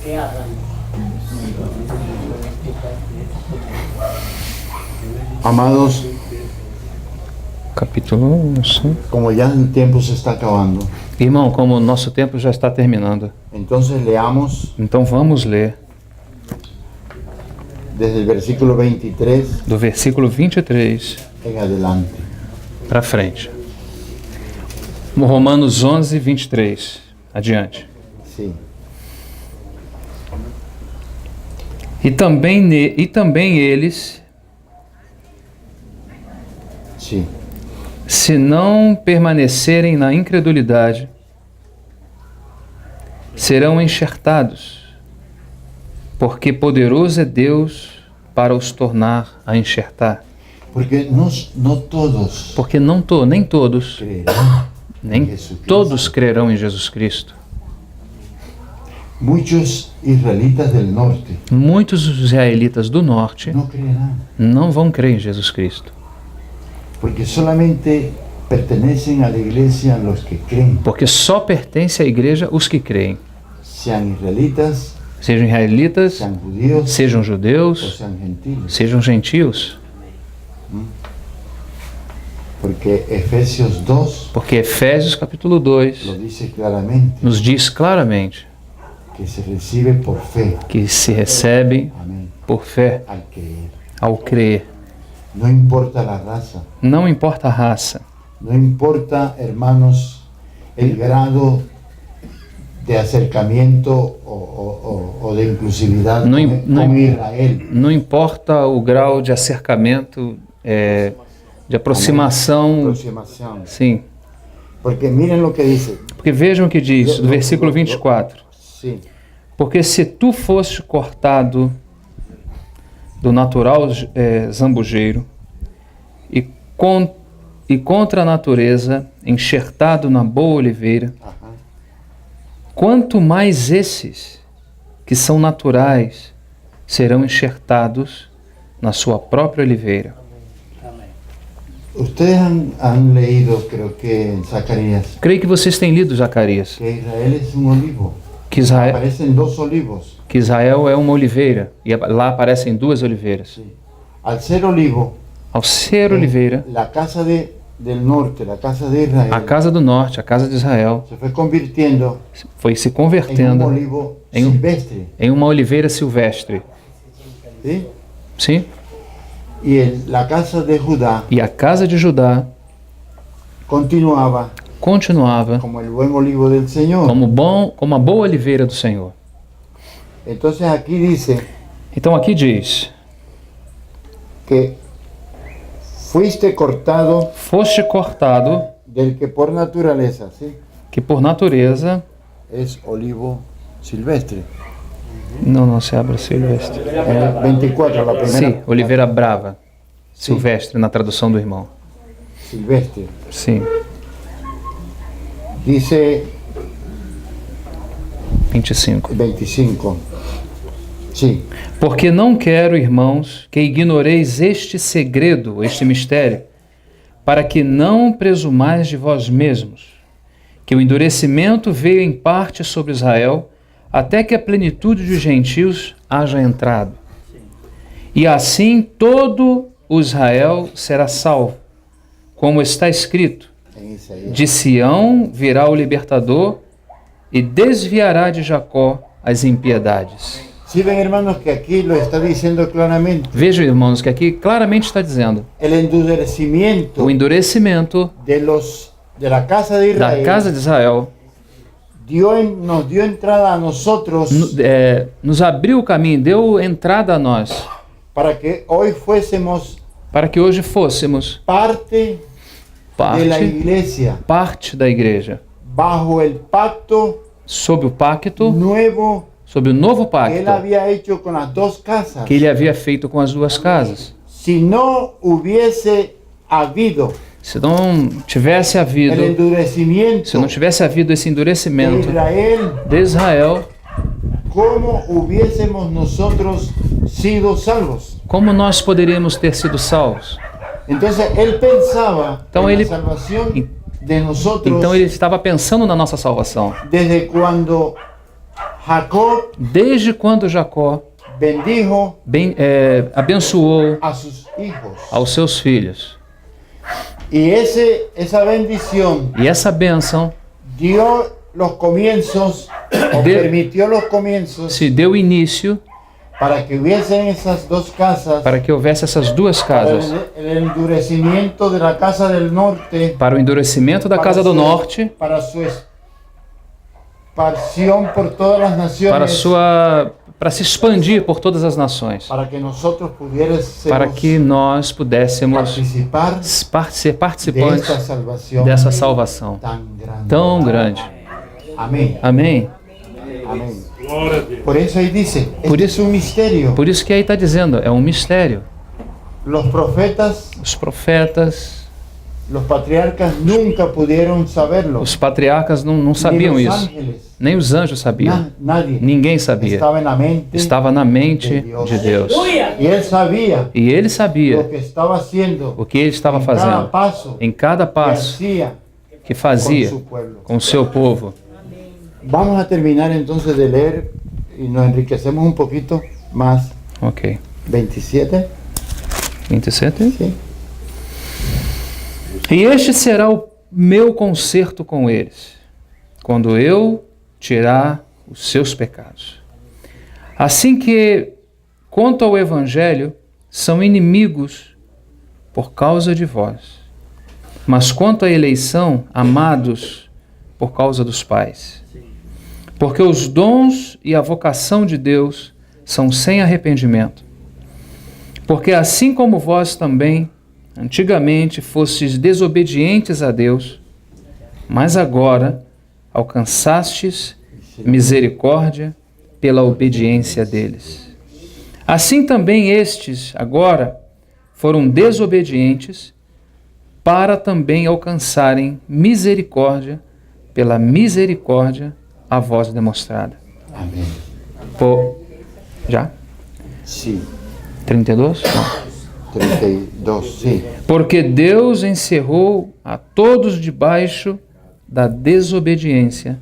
Que hagan. Amados, Capítulo 11. como ya el tiempo se está acabando, Irmão, como o nosso tempo já está terminando, entonces leamos então vamos ler desde el versículo 23 do versículo 23 en adelante. para frente. Romanos 11, 23. Adiante. Sí. E também eles, Sí. se não permanecerem na incredulidade, serão enxertados, porque poderoso é Deus para os tornar a enxertar. Porque no todos Porque nem todos, creerán. nem Jesucristo. todos crerão em Jesus Cristo. Muchos israelitas del norte Muitos israelitas do norte no creerán, não vão crer em Jesus Cristo, porque solamente pertenecen a la iglesia los que creen, porque só pertence à igreja os que creem, sean israelitas, sejam israelitas, sean judíos sejam o judeus, sean gentiles. sejam gentios, Porque Efesios 2 porque Efésios capítulo lo 2 dice claramente, nos diz claramente que se recibe por fe. que se recebe Amén. por fé Al creer. ao crer. No importa la raza, Não importa a raça, no importa, hermanos, el grado de acercamiento o de inclusividad No con, im- no con im- Israel. não importa o grau de acercamento, de aproximação, Aproximación. sim. Porque miren lo que dice. Porque vejam o que diz, do versículo 24. Sí. Porque se tu foste cortado do natural zambujeiro e contra a natureza enxertado na boa oliveira, Ajá. quanto mais esses que são naturais serão enxertados na sua própria oliveira. Ustedes han leído, creo que en Zacarías, Creio que vocês têm lido Zacarias, que Israel es un olivo. que Israel Aparecen dos olivos. é uma oliveira, e lá aparecem duas oliveiras. Sí. Al ser olivo, Ao ser oliveira, la casa del norte, la casa de Israel, a casa do norte, a casa de Israel, se fue convirtiendo foi se en un convertendo olivo en un- silvestre. em uma oliveira silvestre. ¿Sí? Sim? Y la casa de Judá E a casa de Judá continuaba continuava como el buen olivo del Señor. como a boa oliveira do Senhor. Entonces aquí dice Então aqui diz: que fuiste cortado foste cortado del que por naturaleza, ¿sí? que por natureza, Es olivo silvestre. não se abre silvestre. 24, la primera. Sim, oliveira brava, silvestre, na tradução do irmão. Silvestre. Sim, Dice 25. 25. Sí. Porque não quero, irmãos, que ignoreis este segredo, este mistério, para que não presumais de vós mesmos, que o endurecimento veio em parte sobre Israel, até que a plenitude dos gentios haja entrado. E assim todo o Israel será salvo, como está escrito: En Isaías. de Sião virá o libertador e desviará de Jacó as impiedades. Si ven, hermanos, que aquí lo está diciendo claramente. Vejam, irmãos, que aqui claramente está dizendo El endurecimiento o endurecimento de la casa de da Israel casa de Israel nos dio entrada a nosotros nos abriu o caminho, deu entrada a nós, para que hoy fuésemos para que hoje fôssemos parte de la parte da igreja, bajo el pacto sob o pacto, nuevo sob o novo que él pacto había hecho con las dos casas. que ele havia feito com as duas casas. Si no hubiese habido Se não tivesse el havido, endurecimiento se não tivesse havido esse de endurecimento Israel, de Israel, ¿cómo hubiésemos nosotros sido salvos? como nós poderíamos ter sido salvos? Entonces él pensaba Então, en ele- la salvación de nosotros Então ele estava pensando na nossa salvação. desde cuando Jacob Desde quando Jacó bendijo abençoou a sus hijos. aos seus filhos. Y esa bendición E essa bênção dio los comienzos, o De- permitió los comienzos se deu início para que hubiesen esas dos casas, para que houvesse essas duas para casas. el endurecimiento de la casa del norte, Para o endurecimento da casa do norte, para su expansión por todas las naciones, para se expandir por todas as nações, para que nosotros pudiésemos para que nós pudéssemos participar ser de participantes esta salvación dessa salvação tan grande. tão grande. Amén. Amém? Amén. Glória a Deus. Por eso ahí dice, Por este es un misterio. Por isso que aí está dizendo, é um mistério. Los profetas, Os profetas, los patriarcas nunca pudieron saberlo. os patriarcas não sabiam Ni los isso. ángeles, Nem os anjos sabiam. nadie. Ninguém sabia. Estaba en la mente. Estava na mente de Deus. Aleluia. Y él sabía E ele lo sabia que estaba haciendo o que ele estava en cada fazendo paso em cada que passo hacía que con fazia su pueblo. com o seu povo. Vamos a terminar entonces de leer y nos enriquecemos un poquito más. Ok. 27. 27. ¿Sí? E este será o meu concerto com eles, quando eu tirar os seus pecados. Assim que, quanto ao Evangelho, são inimigos por causa de vós. Mas quanto à eleição, amados por causa dos pais. Porque os dons e a vocação de Deus são sem arrependimento. Porque assim como vós também, antigamente fostes desobedientes a Deus, mas agora alcançastes misericórdia pela obediência deles. Assim também estes, agora, foram desobedientes para também alcançarem misericórdia pela misericórdia a vós demonstrada. Amén. Já? Sí. 32? Não. 32, sí. Porque Deus encerrou a todos debaixo da desobediência,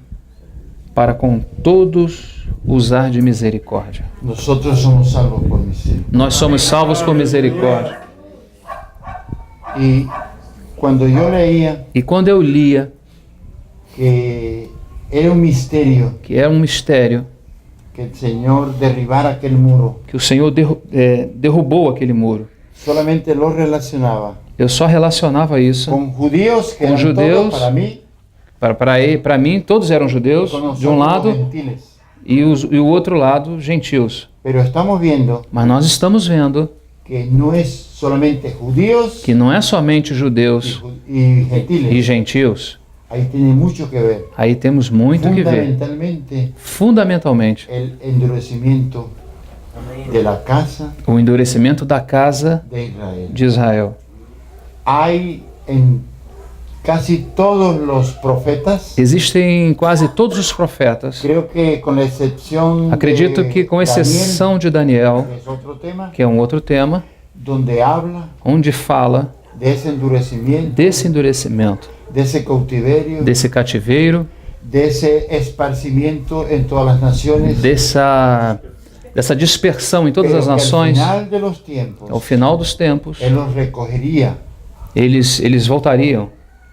para com todos usar de misericórdia. Nosotros somos salvos por misericordia. Nós somos salvos por misericórdia. Y cuando yo leía E quando eu lia que era un misterio que era um mistério, que el Señor derribara aquel muro, que o Senhor derrubou aquele muro, solamente lo relacionaba eu só relacionava isso con judíos que Con eran judeos, todos para mí, para mim, todos eram judeus, con de um nosotros lado, los gentiles. e o outro lado, gentios. Pero estamos viendo Mas nós estamos vendo que no es solamente judíos que não é somente judeus y e gentiles. gentios. Ahí tiene mucho que ver. Aí temos muito que ver. Fundamentalmente, Fundamentalmente, el endurecimiento de la casa o endurecimento da casa de Israel. de Israel. Hay en casi todos los profetas, Existem quase todos os profetas. creo que con la excepción Acredito que, com exceção de Daniel, Daniel, que es otro tema, que é um outro tema, donde habla onde fala de ese endurecimiento, desse endurecimento, de ese cautiverio, desse cativeiro, de ese esparcimiento en todas las naciones, dessa dispersão em todas pero as que nações. al final de los tiempos, Ao final dos tempos, Él los recogería eles voltariam.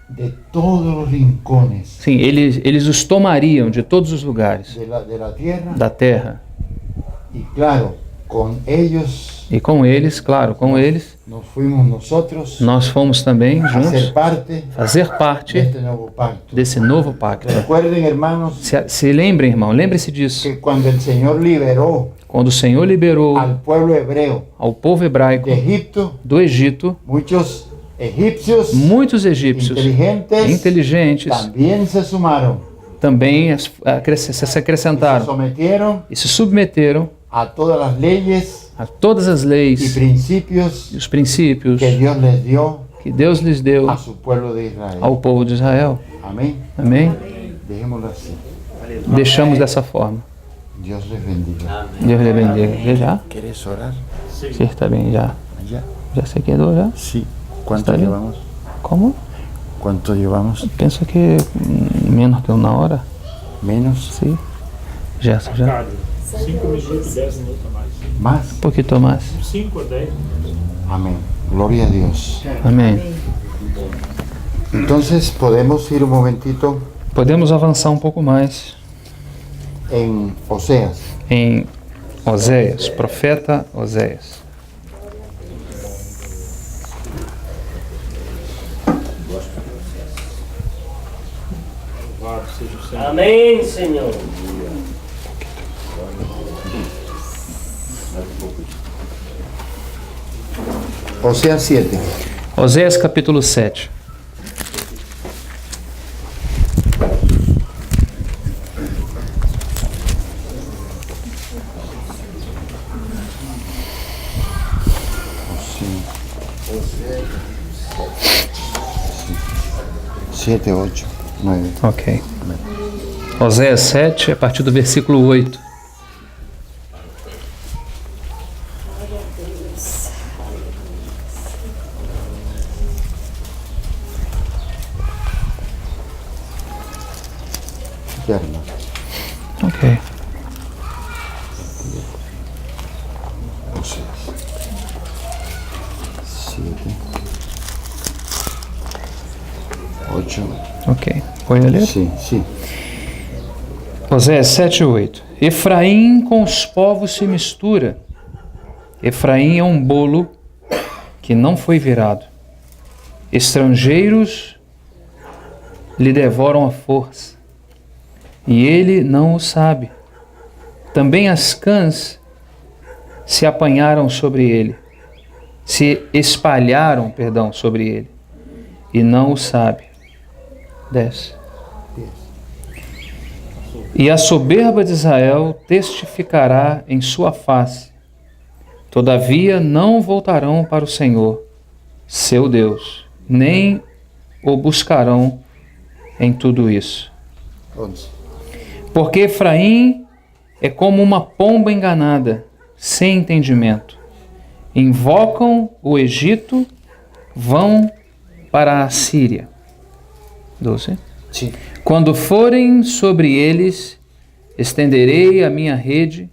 de todos los rincones Sim, eles os tomariam de todos os lugares de la tierra, da terra. y claro, con ellos E com eles, claro, com eles, nos fuimos nosotros nós fomos também a ser juntos parte fazer de parte este nuevo pacto. desse novo pacto. Recuerden, hermanos, Se lembrem, irmão, lembre-se disso. que cuando el Señor liberó Quando o Senhor liberou al pueblo hebreo ao povo hebraico de Egipto, do Egito, muchos egipcios muitos egípcios inteligentes también se sumaron, também se se acrescentaram sometieron e se submeteram a todas las leyes a todas as y leis principios e os princípios que Dios les dio que Deus lhes deu a su pueblo de Israel. ao povo de Israel. Amén. Amém? Dejémoslo así. Deixamos dessa forma. Dios les bendiga. Deus lhe bendiga. Já? ¿Quieres orar? Sim, está bem, já. Ya. Já se quedou, já? Sí. ¿Cuánto Está bien. llevamos? Como? ¿Cuánto llevamos? Penso que menos de uma hora. Menos. Sim. Gerson, já? Cara, 5 minutos, 10 minutos a mais. Más. Um pouquinho mais. 5 a 10 minutos. Amén. Gloria a Dios. Amém. Entonces podemos ir un momentito Podemos avançar um pouco mais en Oseas. em Oséias, profeta Oséias. Louvado seja o Senhor. Amém, Senhor. Oseas 7. Oséias capítulo 7. Siete, 8, 9. Ok. Oséias 7, a partir do versículo 8. Pierna. Ok. Oseas 7. 8. Ok. Pode ler? Sí, sí. Oséias 7, 8. Efraim com os povos se mistura. Efraim é um bolo que não foi virado. Estrangeiros lhe devoram a força, e ele não o sabe. Também as cãs se apanharam sobre ele, se espalharam, sobre ele, e não o sabe. 10. E a soberba de Israel testificará em sua face. Todavia não voltarão para o Senhor, seu Deus, nem o buscarão em tudo isso. 11. Porque Efraim é como uma pomba enganada, sem entendimento. Invocam o Egito, vão para a Síria. 12. Sí. Quando forem sobre eles, estenderei a minha rede,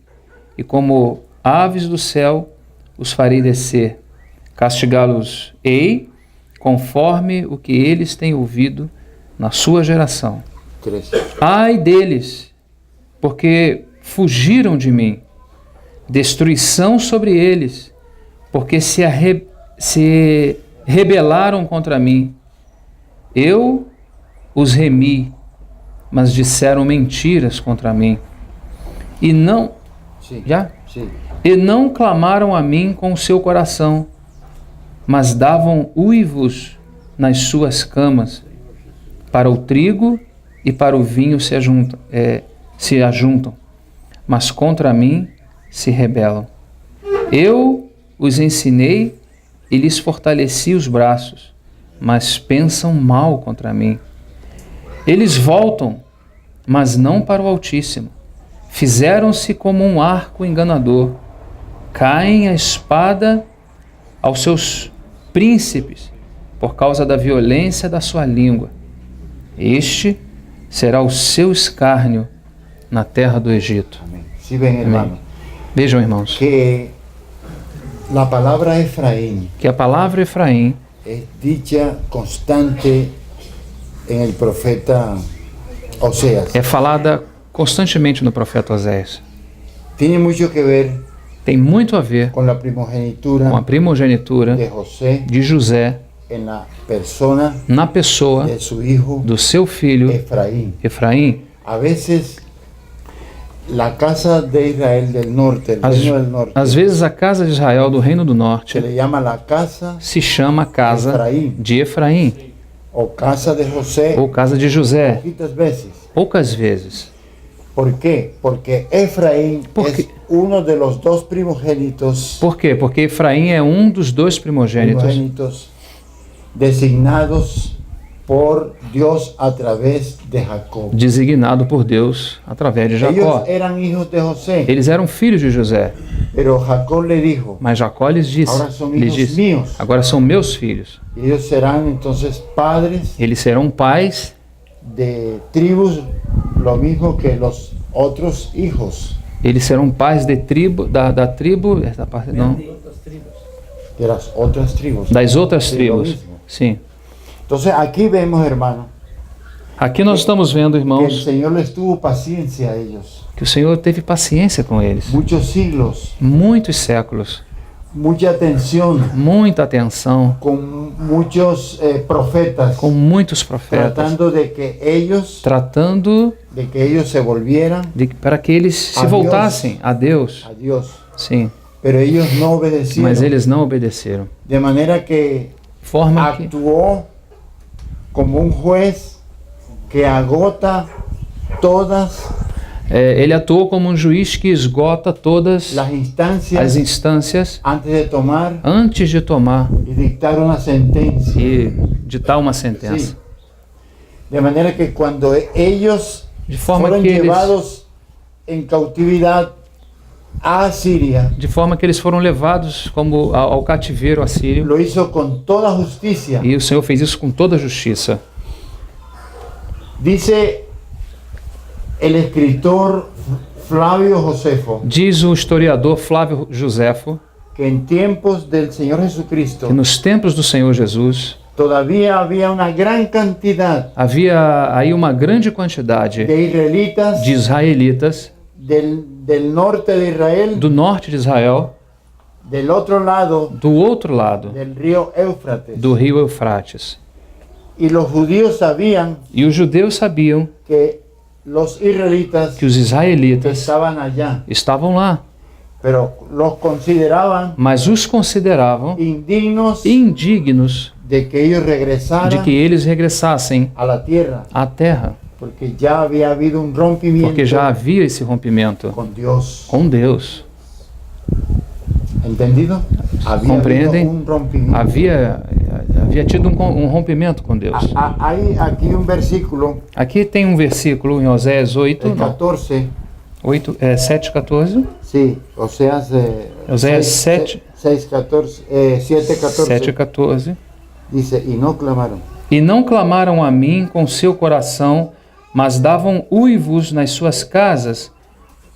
e como aves do céu os farei descer. Castigá-los-ei conforme o que eles têm ouvido na sua geração. 13. Ai deles, porque fugiram de mim. Destruição sobre eles, porque se rebelaram contra mim. Eu os remi, mas disseram mentiras contra mim. E não... Sí. Já? Sí. E não clamaram a mim com o seu coração, mas davam uivos nas suas camas. Para o trigo e para o vinho se ajuntam, mas contra mim se rebelam. Eu os ensinei e lhes fortaleci os braços, mas pensam mal contra mim. Eles voltam, mas não para o Altíssimo. Fizeram-se como um arco enganador. Caem a espada aos seus príncipes por causa da violência da sua língua. Este será o seu escárnio na terra do Egito. Amén. Si ven, hermano, Vejam, irmãos, que la palabra Efraín que a palavra Efraim es dicha constante en el profeta Oseas. é falada constantemente no profeta Oséias. Tiene mucho que ver Tem muito a ver con la primogenitura com a primogenitura de José de José en la persona na pessoa de su hijo do seu filho Efraín. Efraim. A veces la casa de Israel del norte, el reino del norte, Às vezes a casa de Israel do Reino do se Norte le llama la casa se chama casa Efraim de Efraim o casa de José ou casa de José, poquitas veces. poucas vezes. ¿Por qué? Porque Efraín Porque- es uno de los dos primogénitos, Por quê? Porque Efraim é um dos dois primogênitos designados por Dios a través de Jacob. designado por Deus através de Ellos Jacó. eran hijos de José, Eles eram filhos de José, pero Jacob le dijo, mas Jacó lhes ahora son lhes hijos disse: míos. agora são meus filhos. Y ellos serán entonces padres Eles serão pais de tribus, lo mismo que los otros hijos Eles serão pais de tribo, da tribo, não, de las otras tribus. das outras Sí, lo tribos. mismo. Sim. Entonces aquí vemos, hermano, Aqui nós estamos vendo, que el irmãos, Señor les tuvo paciencia a ellos. que o Senhor teve paciência com eles. Muchos siglos, Muitos séculos, mucha atención, muita atenção, con muchos profetas, com muitos profetas, tratando de que ellos se volvieran para que eles se A voltassem a Deus. a Dios. Sim, Pero ellos no obedecieron. mas eles não obedeceram. De manera que Forma que actuó como un juez que agota todas ele atuou como um juiz que esgota todas las as instancias instâncias antes de tomar antes de tomar y dictar una sentencia. e ditar uma sentença. Sí. De manera que cuando ellos De forma fueron que eles llevados en cautividad a Siria, de forma que eles foram levados como ao cativeiro assírio, lo hizo con toda justicia. e o Senhor fez isso com toda a justiça. Dice el escritor Flavio Josefo Diz o historiador Flávio Josefo que en tiempos del Señor que Jesucristo nos tempos do Senhor Jesus todavía había una gran cantidad havia aí uma grande quantidade de israelitas de israelitas del norte de Israel, do norte de Israel, del otro lado do outro lado del río Éufrates. do rio Eufrates. Y los judíos sabían E os judeus sabiam que los israelitas que os israelitas estaban allá, estavam lá, pero los consideraban mas os consideravam indignos indignos de que ellos de regresaran que eles regressassem a la tierra, à terra, porque ya había habido un rompimiento porque já havia esse rompimento con Dios. com Deus. ¿Entendido? Había Compreendem? habido un rompimiento. Havia tido um rompimento com Deus. Hay aquí un versículo, Aqui tem um versículo em Oséias 8, el não, 14, 7, 14. sí, Oseas, Oséias 7, 7, 14, 7, 14. dice, y no clamaron. E não clamaram a mim com seu coração, mas davam uivos nas suas casas,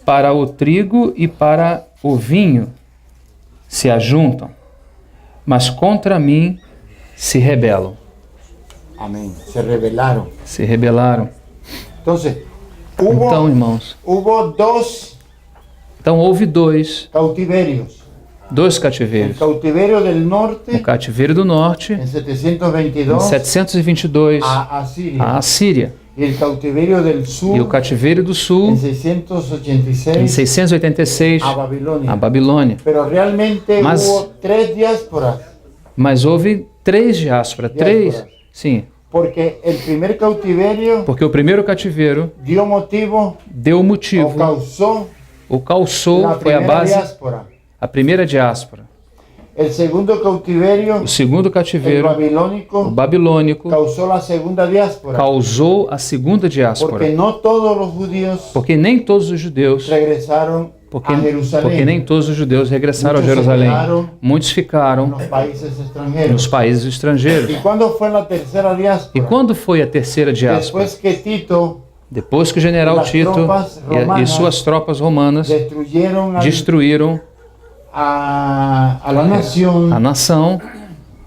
para o trigo e para o vinho se ajuntam, mas contra mim se rebelam. Amén, se rebelaron. Se rebelaram. Entonces, Então, irmãos, hubo dos houve dois cautiverios. El cativeiros. cautiverio del norte, O cativeiro do norte, en em 722, 722, a Siria. a Assíria, y el cautiverio del e o sur cativeiro do sul en em 686 686 a Babilônia. a Babilônia. Pero realmente Mas- hubo 3 diásporas, Mas houve 3 diásporas, 3, sim, porque el primer cautiverio porque o primeiro cativeiro dio motivo deu o motivo, causó o calçou, la foi a primera base, diáspora. a primeira diáspora. El segundo cautiverio, O segundo el cativeiro, o babilónico, babilônico, causó la segunda diáspora. causou a segunda Porque diáspora. no todos los judíos Porque nem todos os judeus, regresaron porque a Jerusalén. nem todos os judeus regressaram a Muitos Jerusalém. ficaram Muitos en ficaram los países extranjeros. nos países estrangeiros. ¿Y cuándo fue la tercera E diáspora? quando foi a terceira diáspora? Después que Tito Depois que o general Las Tito tropas e romanas suas tropas romanas destruíram a la nación, a nação,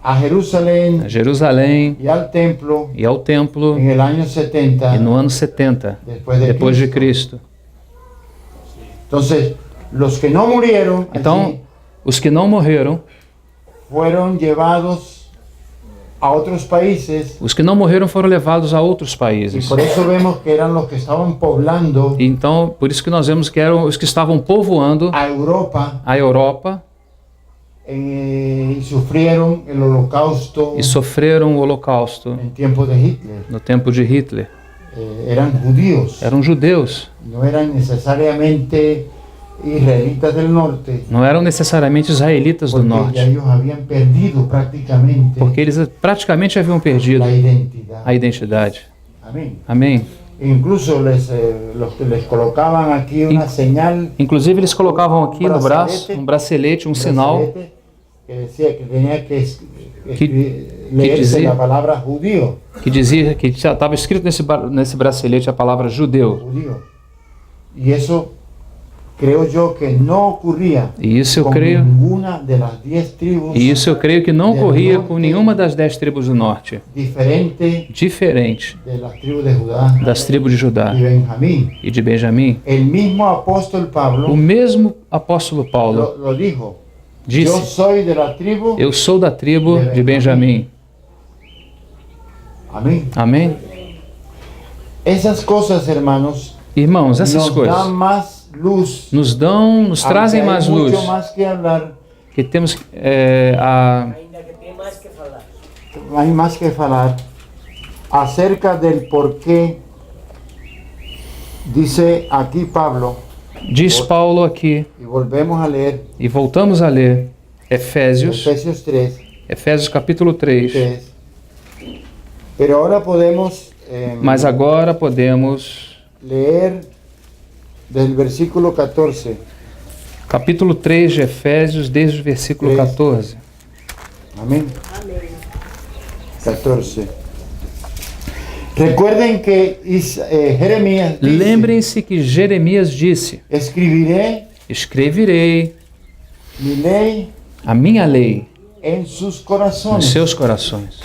a Jerusalén a Jerusalém y al templo e ao templo en el año 70 e no ano 70 después de de Cristo. Entonces, los que no murieron Então, allí os que não morreram, fueron llevados a otros países os que não morreram foram levados a outros y países. por eso vemos que eran los que estaban poblando E então, por isso que nós vemos que eram os que estavam povoando a Europa a Europa y sufrieron el holocausto e sofreram o Holocausto en tiempo de Hitler. no tempo de Hitler. Eran judíos, Eram judeus, no eran necesariamente israelitas del norte, não eram necessariamente israelitas do porque ya norte, ellos habían perdido prácticamente porque eles praticamente haviam perdido la identidad. a identidade. Amén. Amém? Incluso les colocaban aquí una señal, Inclusive eles colocavam aqui no braço um bracelete, um sinal bracelete, que decía que tenía que que leerse dizia- la palabra judío, que dizia que estava escrito nesse bracelete a palavra judeu. judío. Y eso creo yo que no ocurría E isso eu con creio, ninguna de las 10 tribus e isso eu creio que não ocorria com nenhuma das 10 tribos do norte, diferente diferente de las tribus de Judá das tribos de Judá y Benjamín. e de Benjamim. El mismo apóstol O Pablo mesmo apóstolo Paulo lo dijo. Yo disse: soy de la tribu. Eu sou da tribo de Benjamim. Amén. Amém? Esas cosas, hermanos, Irmãos, essas nos coisas dan más luz. nos trazem Aunque hay mais luz, mucho más que hablar, que temos Ainda que tem mais que falar. hay más que falar acerca del por qué dice aquí Pablo, diz Paulo aqui, y volvemos a leer e voltamos a ler Efésios, Efesios 3, Efésios capítulo 3. pero ahora podemos Mas agora podemos, leer del versículo 14. capítulo 3 de Efésios, desde o versículo 14. Amén. 14. Recuerden que Jeremías dice, Lembrem-se que Jeremias disse: escribiré Escreverei mi ley a minha lei en sus nos corazones. seus corações.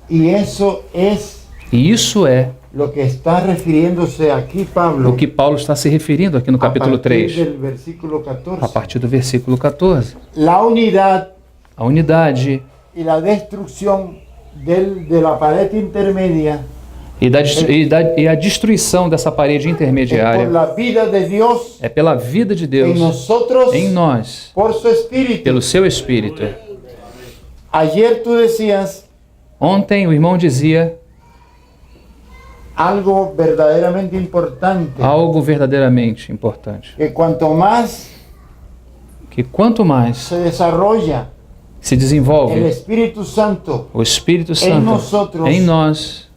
Y eso es E isso é lo que está refiriéndose aquí Pablo o que Paulo está se referindo aqui no a capítulo partir 3, del versículo a 14. partir do versículo 14. La unidad A unidade y la destrucción de la pared intermedia e a destruição dessa parede es por intermediária la vida de Dios é pela vida de en Deus nosotros em nós, por su espíritu. pelo seu Espírito. Ayer tú decías Ontem o irmão dizia algo verdaderamente importante, algo verdadeiramente importante, que cuanto más que quanto mais se desarrolla se el desenvolve Espíritu Santo, o Espírito em Santo nosotros, em nós,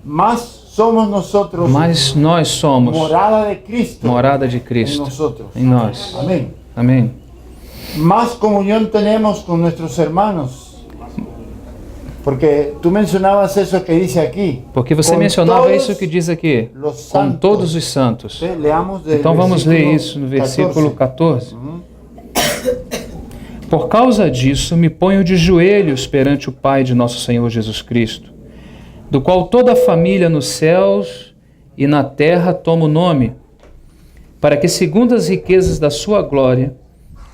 más somos nosotros mais nós somos morada de Cristo morada de en Cristo nosotros. em nós. Amén. Amém. Más comunión tenemos con nuestros hermanos. Porque tú mencionabas eso que dice aquí. Porque você Con mencionava todos isso que diz aqui, los com santos. todos os santos. Leamos del Então vamos versículo ler isso no versículo 14. Uhum. Por causa disso, me ponho de joelhos perante o Pai de nosso Senhor Jesus Cristo, do qual toda a família nos céus e na terra toma o nome, para que, segundo as riquezas da sua glória,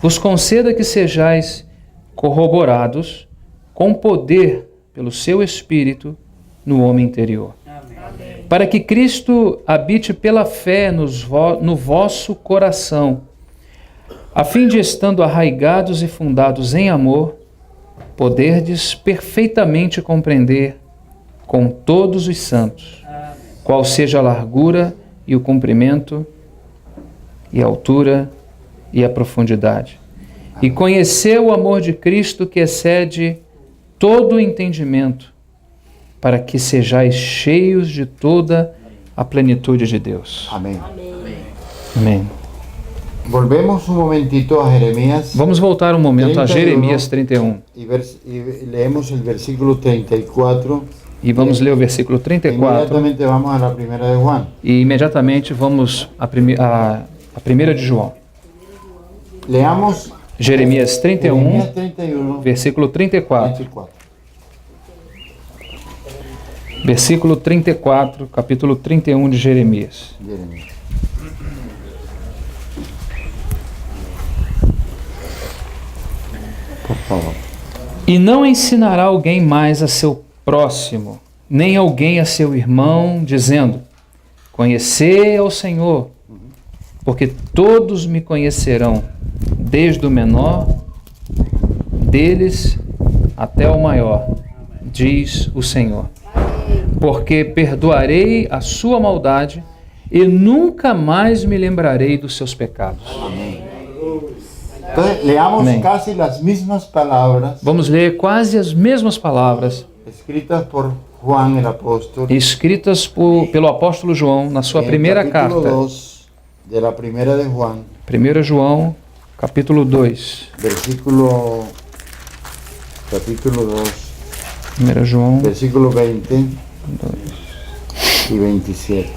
vos conceda que sejais corroborados com poder pelo seu Espírito no homem interior. Amém. para que Cristo habite pela fé no vosso coração, a fim de, estando arraigados e fundados em amor, poderdes perfeitamente compreender com todos os santos qual seja a largura e o comprimento e a altura e a profundidade, e conhecer o amor de Cristo que excede todo o entendimento, para que sejais cheios de toda a plenitude de Deus. Amén. Amém. Volvemos un momentito a Jeremías Vamos voltar um momento a 31. Jeremias 31 y leemos el versículo 34. e vamos ler o versículo 34 Inmediatamente vamos a la primera de Juan. e imediatamente vamos a primeira de João. Leamos Jeremias 31, Jeremías 31, versículo 34. 24. Versículo 34, capítulo 31 de Jeremias. Jeremías. Por favor. E não ensinará alguém mais a seu próximo, nem alguém a seu irmão, dizendo: conhecei ao Senhor, porque todos me conhecerão, desde o menor deles até o maior, diz o Senhor. Porque perdoarei a sua maldade e nunca mais me lembrarei dos seus pecados. Entonces, leamos Amén. casi las mismas palabras Vamos ler quase as mesmas palavras escritas por Juan el apóstol escritas pelo apóstolo João na sua en el primeira capítulo carta. 2 de la primera de Juan, 1 João, capítulo 2. capítulo 2, 1 João, versículo 20 y 27.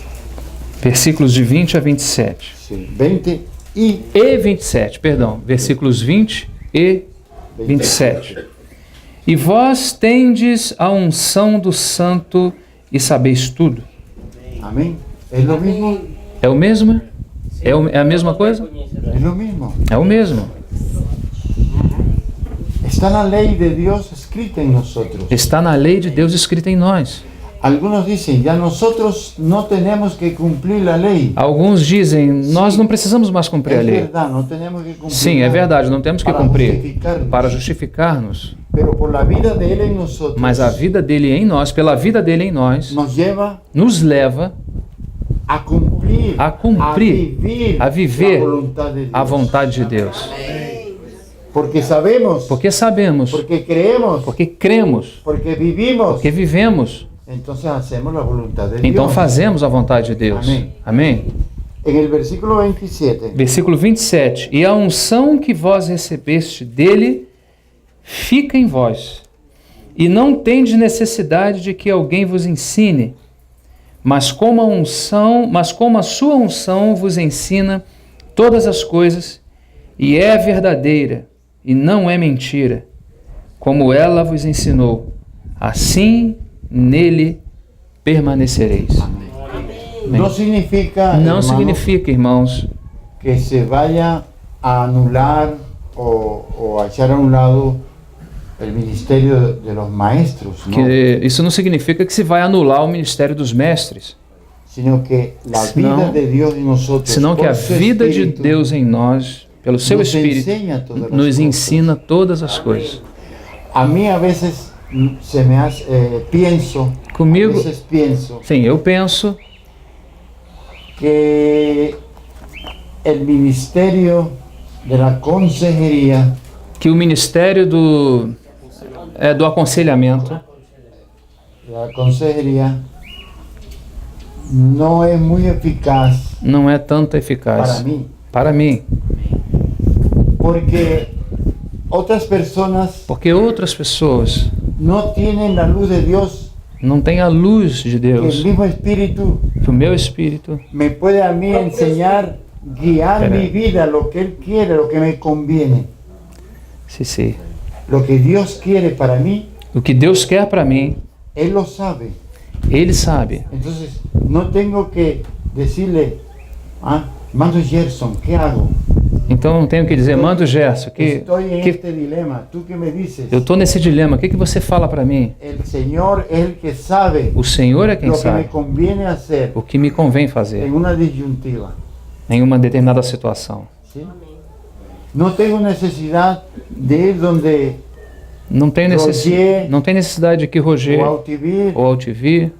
versículos de 20 a 27. Sí, 20 y E 27, perdão. Versículos 20 e 27. E vós tendes a unção do Santo e sabeis tudo. amén. ¿Es lo mismo? É o mesmo? É a mesma coisa? Es lo mismo. É o mesmo. Está la ley de Dios escrita en nosotros. Está na lei de Deus escrita em nós. Algunos dicen, ya nosotros no tenemos que cumplir la ley. Alguns dizem, nós não precisamos mais cumprir a Es lei. verdad, no tenemos que cumplir. Sim, é nada verdade, não temos que para cumprir justificarnos. para justificar-nos. Pero por la vida de Él en nosotros, Mas a vida dele em nós, pela vida dele em nós, nos lleva nos leva a cumplir, a viver la voluntad de Dios. a vontade de Deus. Porque sabemos, Porque sabemos, porque creemos, porque cremos, porque vivimos, porque vivemos, entonces hacemos la voluntad de então Dios. fazemos a vontade de Deus. Amém. Amém? En el versículo 27, Versículo 27. E a unção que vós recebeste dele fica em vós, e não tendes necessidade de que alguém vos ensine, mas como a sua unção vos ensina todas as coisas, e é verdadeira e não é mentira, como ela vos ensinou, assim nele permanecereis. no significa, Não hermanos, significa, irmãos, que se vaya a anular o a echar a un lado el ministerio de los maestros, ¿no? que isso não significa que se vai anular o ministério dos mestres, Sino que la Senão- vida de Dios en nosotros, senão que por a su vida de Espíritu, Deus em nós, pelo seu nos Espírito, enseña todas las nos cosas. ensina todas as coisas. A mí a veces se me hace, pienso, Comigo, a veces pienso sim, eu penso que el ministerio de la consejería que o ministério do aconselhamento no es muy eficaz não é tanto eficaz para mí, para mim, porque otras personas porque outras pessoas no tienen la luz de Dios, não têm a luz de que el Deus, mismo Espíritu que o meu Espírito me puede a mí enseñar, guiar Espera. mi vida, lo que Él quiere, lo que me conviene, se lo que Dios quiere para mí, o que Deus quer para mim, Él lo sabe. Ele sabe. Entonces no tengo que decirle, hermano Gerson, ¿qué hago? Então não tenho o que dizer, manda o Gerson. Estoy en este dilema. ¿Tú qué me dices? Eu estou nesse dilema, o que você fala para mim? El Señor es el que sabe O Senhor é quem lo que me sabe conviene hacer o que me convém fazer en una disyuntiva. em uma determinada situação. ¿Sí? No tengo necesidad de ir donde Não tem necessidade de que o Roger Altivir ou Altivir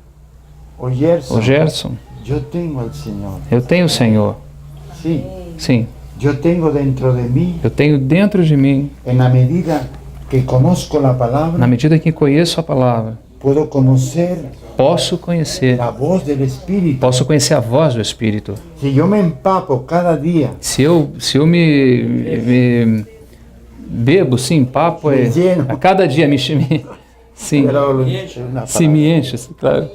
o Gerson. ou Gerson. Yo tengo al Señor. Eu tenho o Senhor. Sí. Sim, Yo tengo dentro de mí, eu tenho dentro de mim, en la medida que conozco la palabra, na medida que conheço a palavra, puedo conocer posso conhecer la voz del Espíritu. a voz do Espírito. Si yo me empapo cada día, Se eu me bebo, sim, papo é a cada dia sim, de la voluntad, se me enche, claro.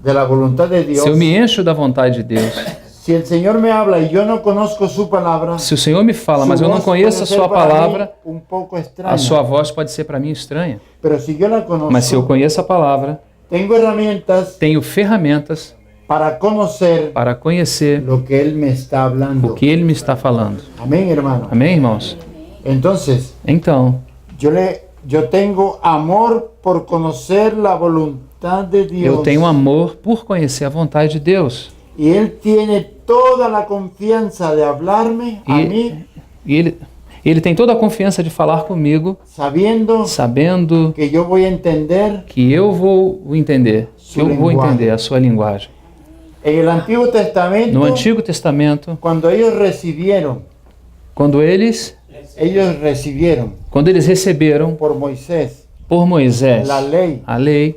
de la voluntad de Dios, Se eu me encho da vontade de Deus, si el Señor me habla y yo no conozco su palabra, se o Senhor me fala, su mas eu não voz conheço a puede ser sua para mí palavra, un poco extraña, a sua voz pode ser para mim estranha. pero si yo la conozco, Mas se eu conheço a palavra, tengo herramientas tenho ferramentas para conocer para conhecer lo que Él me está hablando. o que Ele me está falando. Amén, hermano. Amém, irmãos? Entonces, Então, yo tengo amor por conocer la voluntad de Dios. eu tenho amor por conhecer a vontade de Deus. Y Él tiene toda la confianza de hablarme a mí, E ele tem toda a confiança de falar comigo, sabendo que yo voy a entender. que eu vou entender, que eu vou entender a sua linguagem. En el Antiguo Testamento, No Antigo Testamento, cuando ellos recibieron quando eles receberam por Moisés por Moisés la ley a lei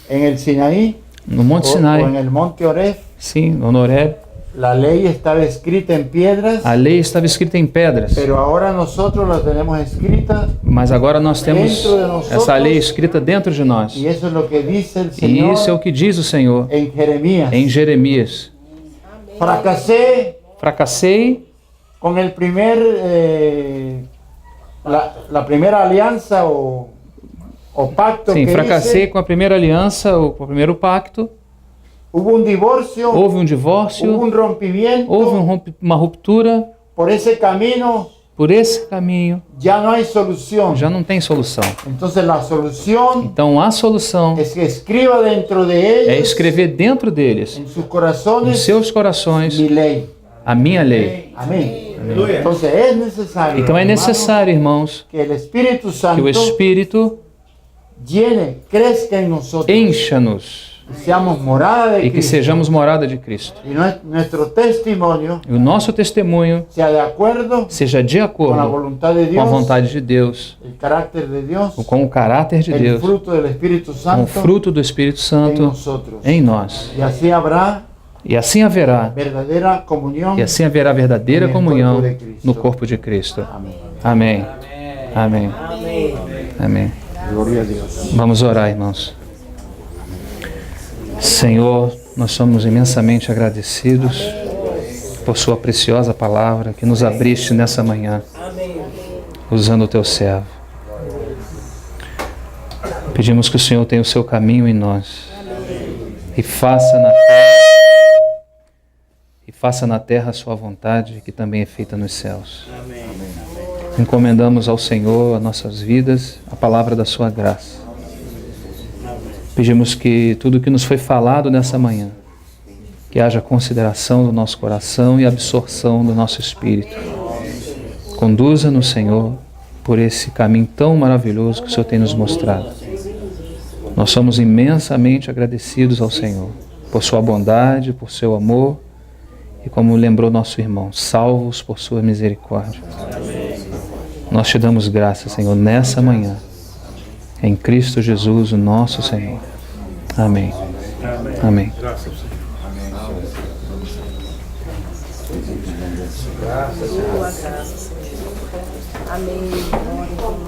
en el Sinaí no Monte o en Sinai, el Monte Oreb, sim, no Horeb, la lei estaba escrita en piedras, a lei estava escrita em pedras, pero ahora nosotros la tenemos escrita mas agora nós temos dentro de nosotros, essa lei escrita dentro de nós. y eso es lo que dice el E Señor isso é o que diz o Senhor en Jeremías. em Jeremias. Fracassei con el primer la primera alianza o pacto Sim, que fracassei hice. com a primeira aliança, com o primeiro pacto. Hubo un divorcio, Houve um divórcio, hubo un rompimiento. houve uma ruptura. Por ese camino Por esse caminho ya no hay solución. já não tem solução. Entonces la solución Então a solução es que escriba dentro de ellos, é escrever dentro deles, en sus corazones, nos seus corações, mi ley. a minha lei. Amén. Entonces es necesario, Então é necessário, irmãos, que el Espíritu que Santo o Espírito crezca en nosotros encha-nos y seamos morada de e que Cristo. sejamos morada de Cristo. Y nuestro testimonio E o nosso testemunho sea de acuerdo seja de con la acordo voluntad de com a Dios, vontade de Deus, el carácter de Dios, com o caráter de el Deus, fruto del Espíritu com o Santo fruto do Espírito en Santo nosotros. em nós. Y así habrá E assim haverá verdadera comunión. verdadeira No comunhão corpo de Cristo. no corpo de Cristo. Amén. Amém. Amém. Amém. Amém. Gloria a Dios. Vamos orar, irmãos. Senhor, nós somos imensamente agradecidos por sua preciosa palavra que nos abriste nessa manhã, Amém. usando o teu servo. Pedimos que o Senhor tenha o seu caminho em nós e faça na terra a sua vontade, que também é feita nos céus. Encomendamos ao Senhor as nossas vidas, a palavra da sua graça. Pedimos que tudo que nos foi falado nessa manhã, que haja consideração do nosso coração e absorção do nosso espírito. Conduza-nos, Senhor, por esse caminho tão maravilhoso que o Senhor tem nos mostrado. Nós somos imensamente agradecidos ao Senhor por sua bondade, por seu amor e, como lembrou nosso irmão, salvos por sua misericórdia. Nós te damos graças, Senhor, nessa manhã, em Cristo Jesus, o nosso Senhor. Amém. Amém. Graças ao Senhor. Amém.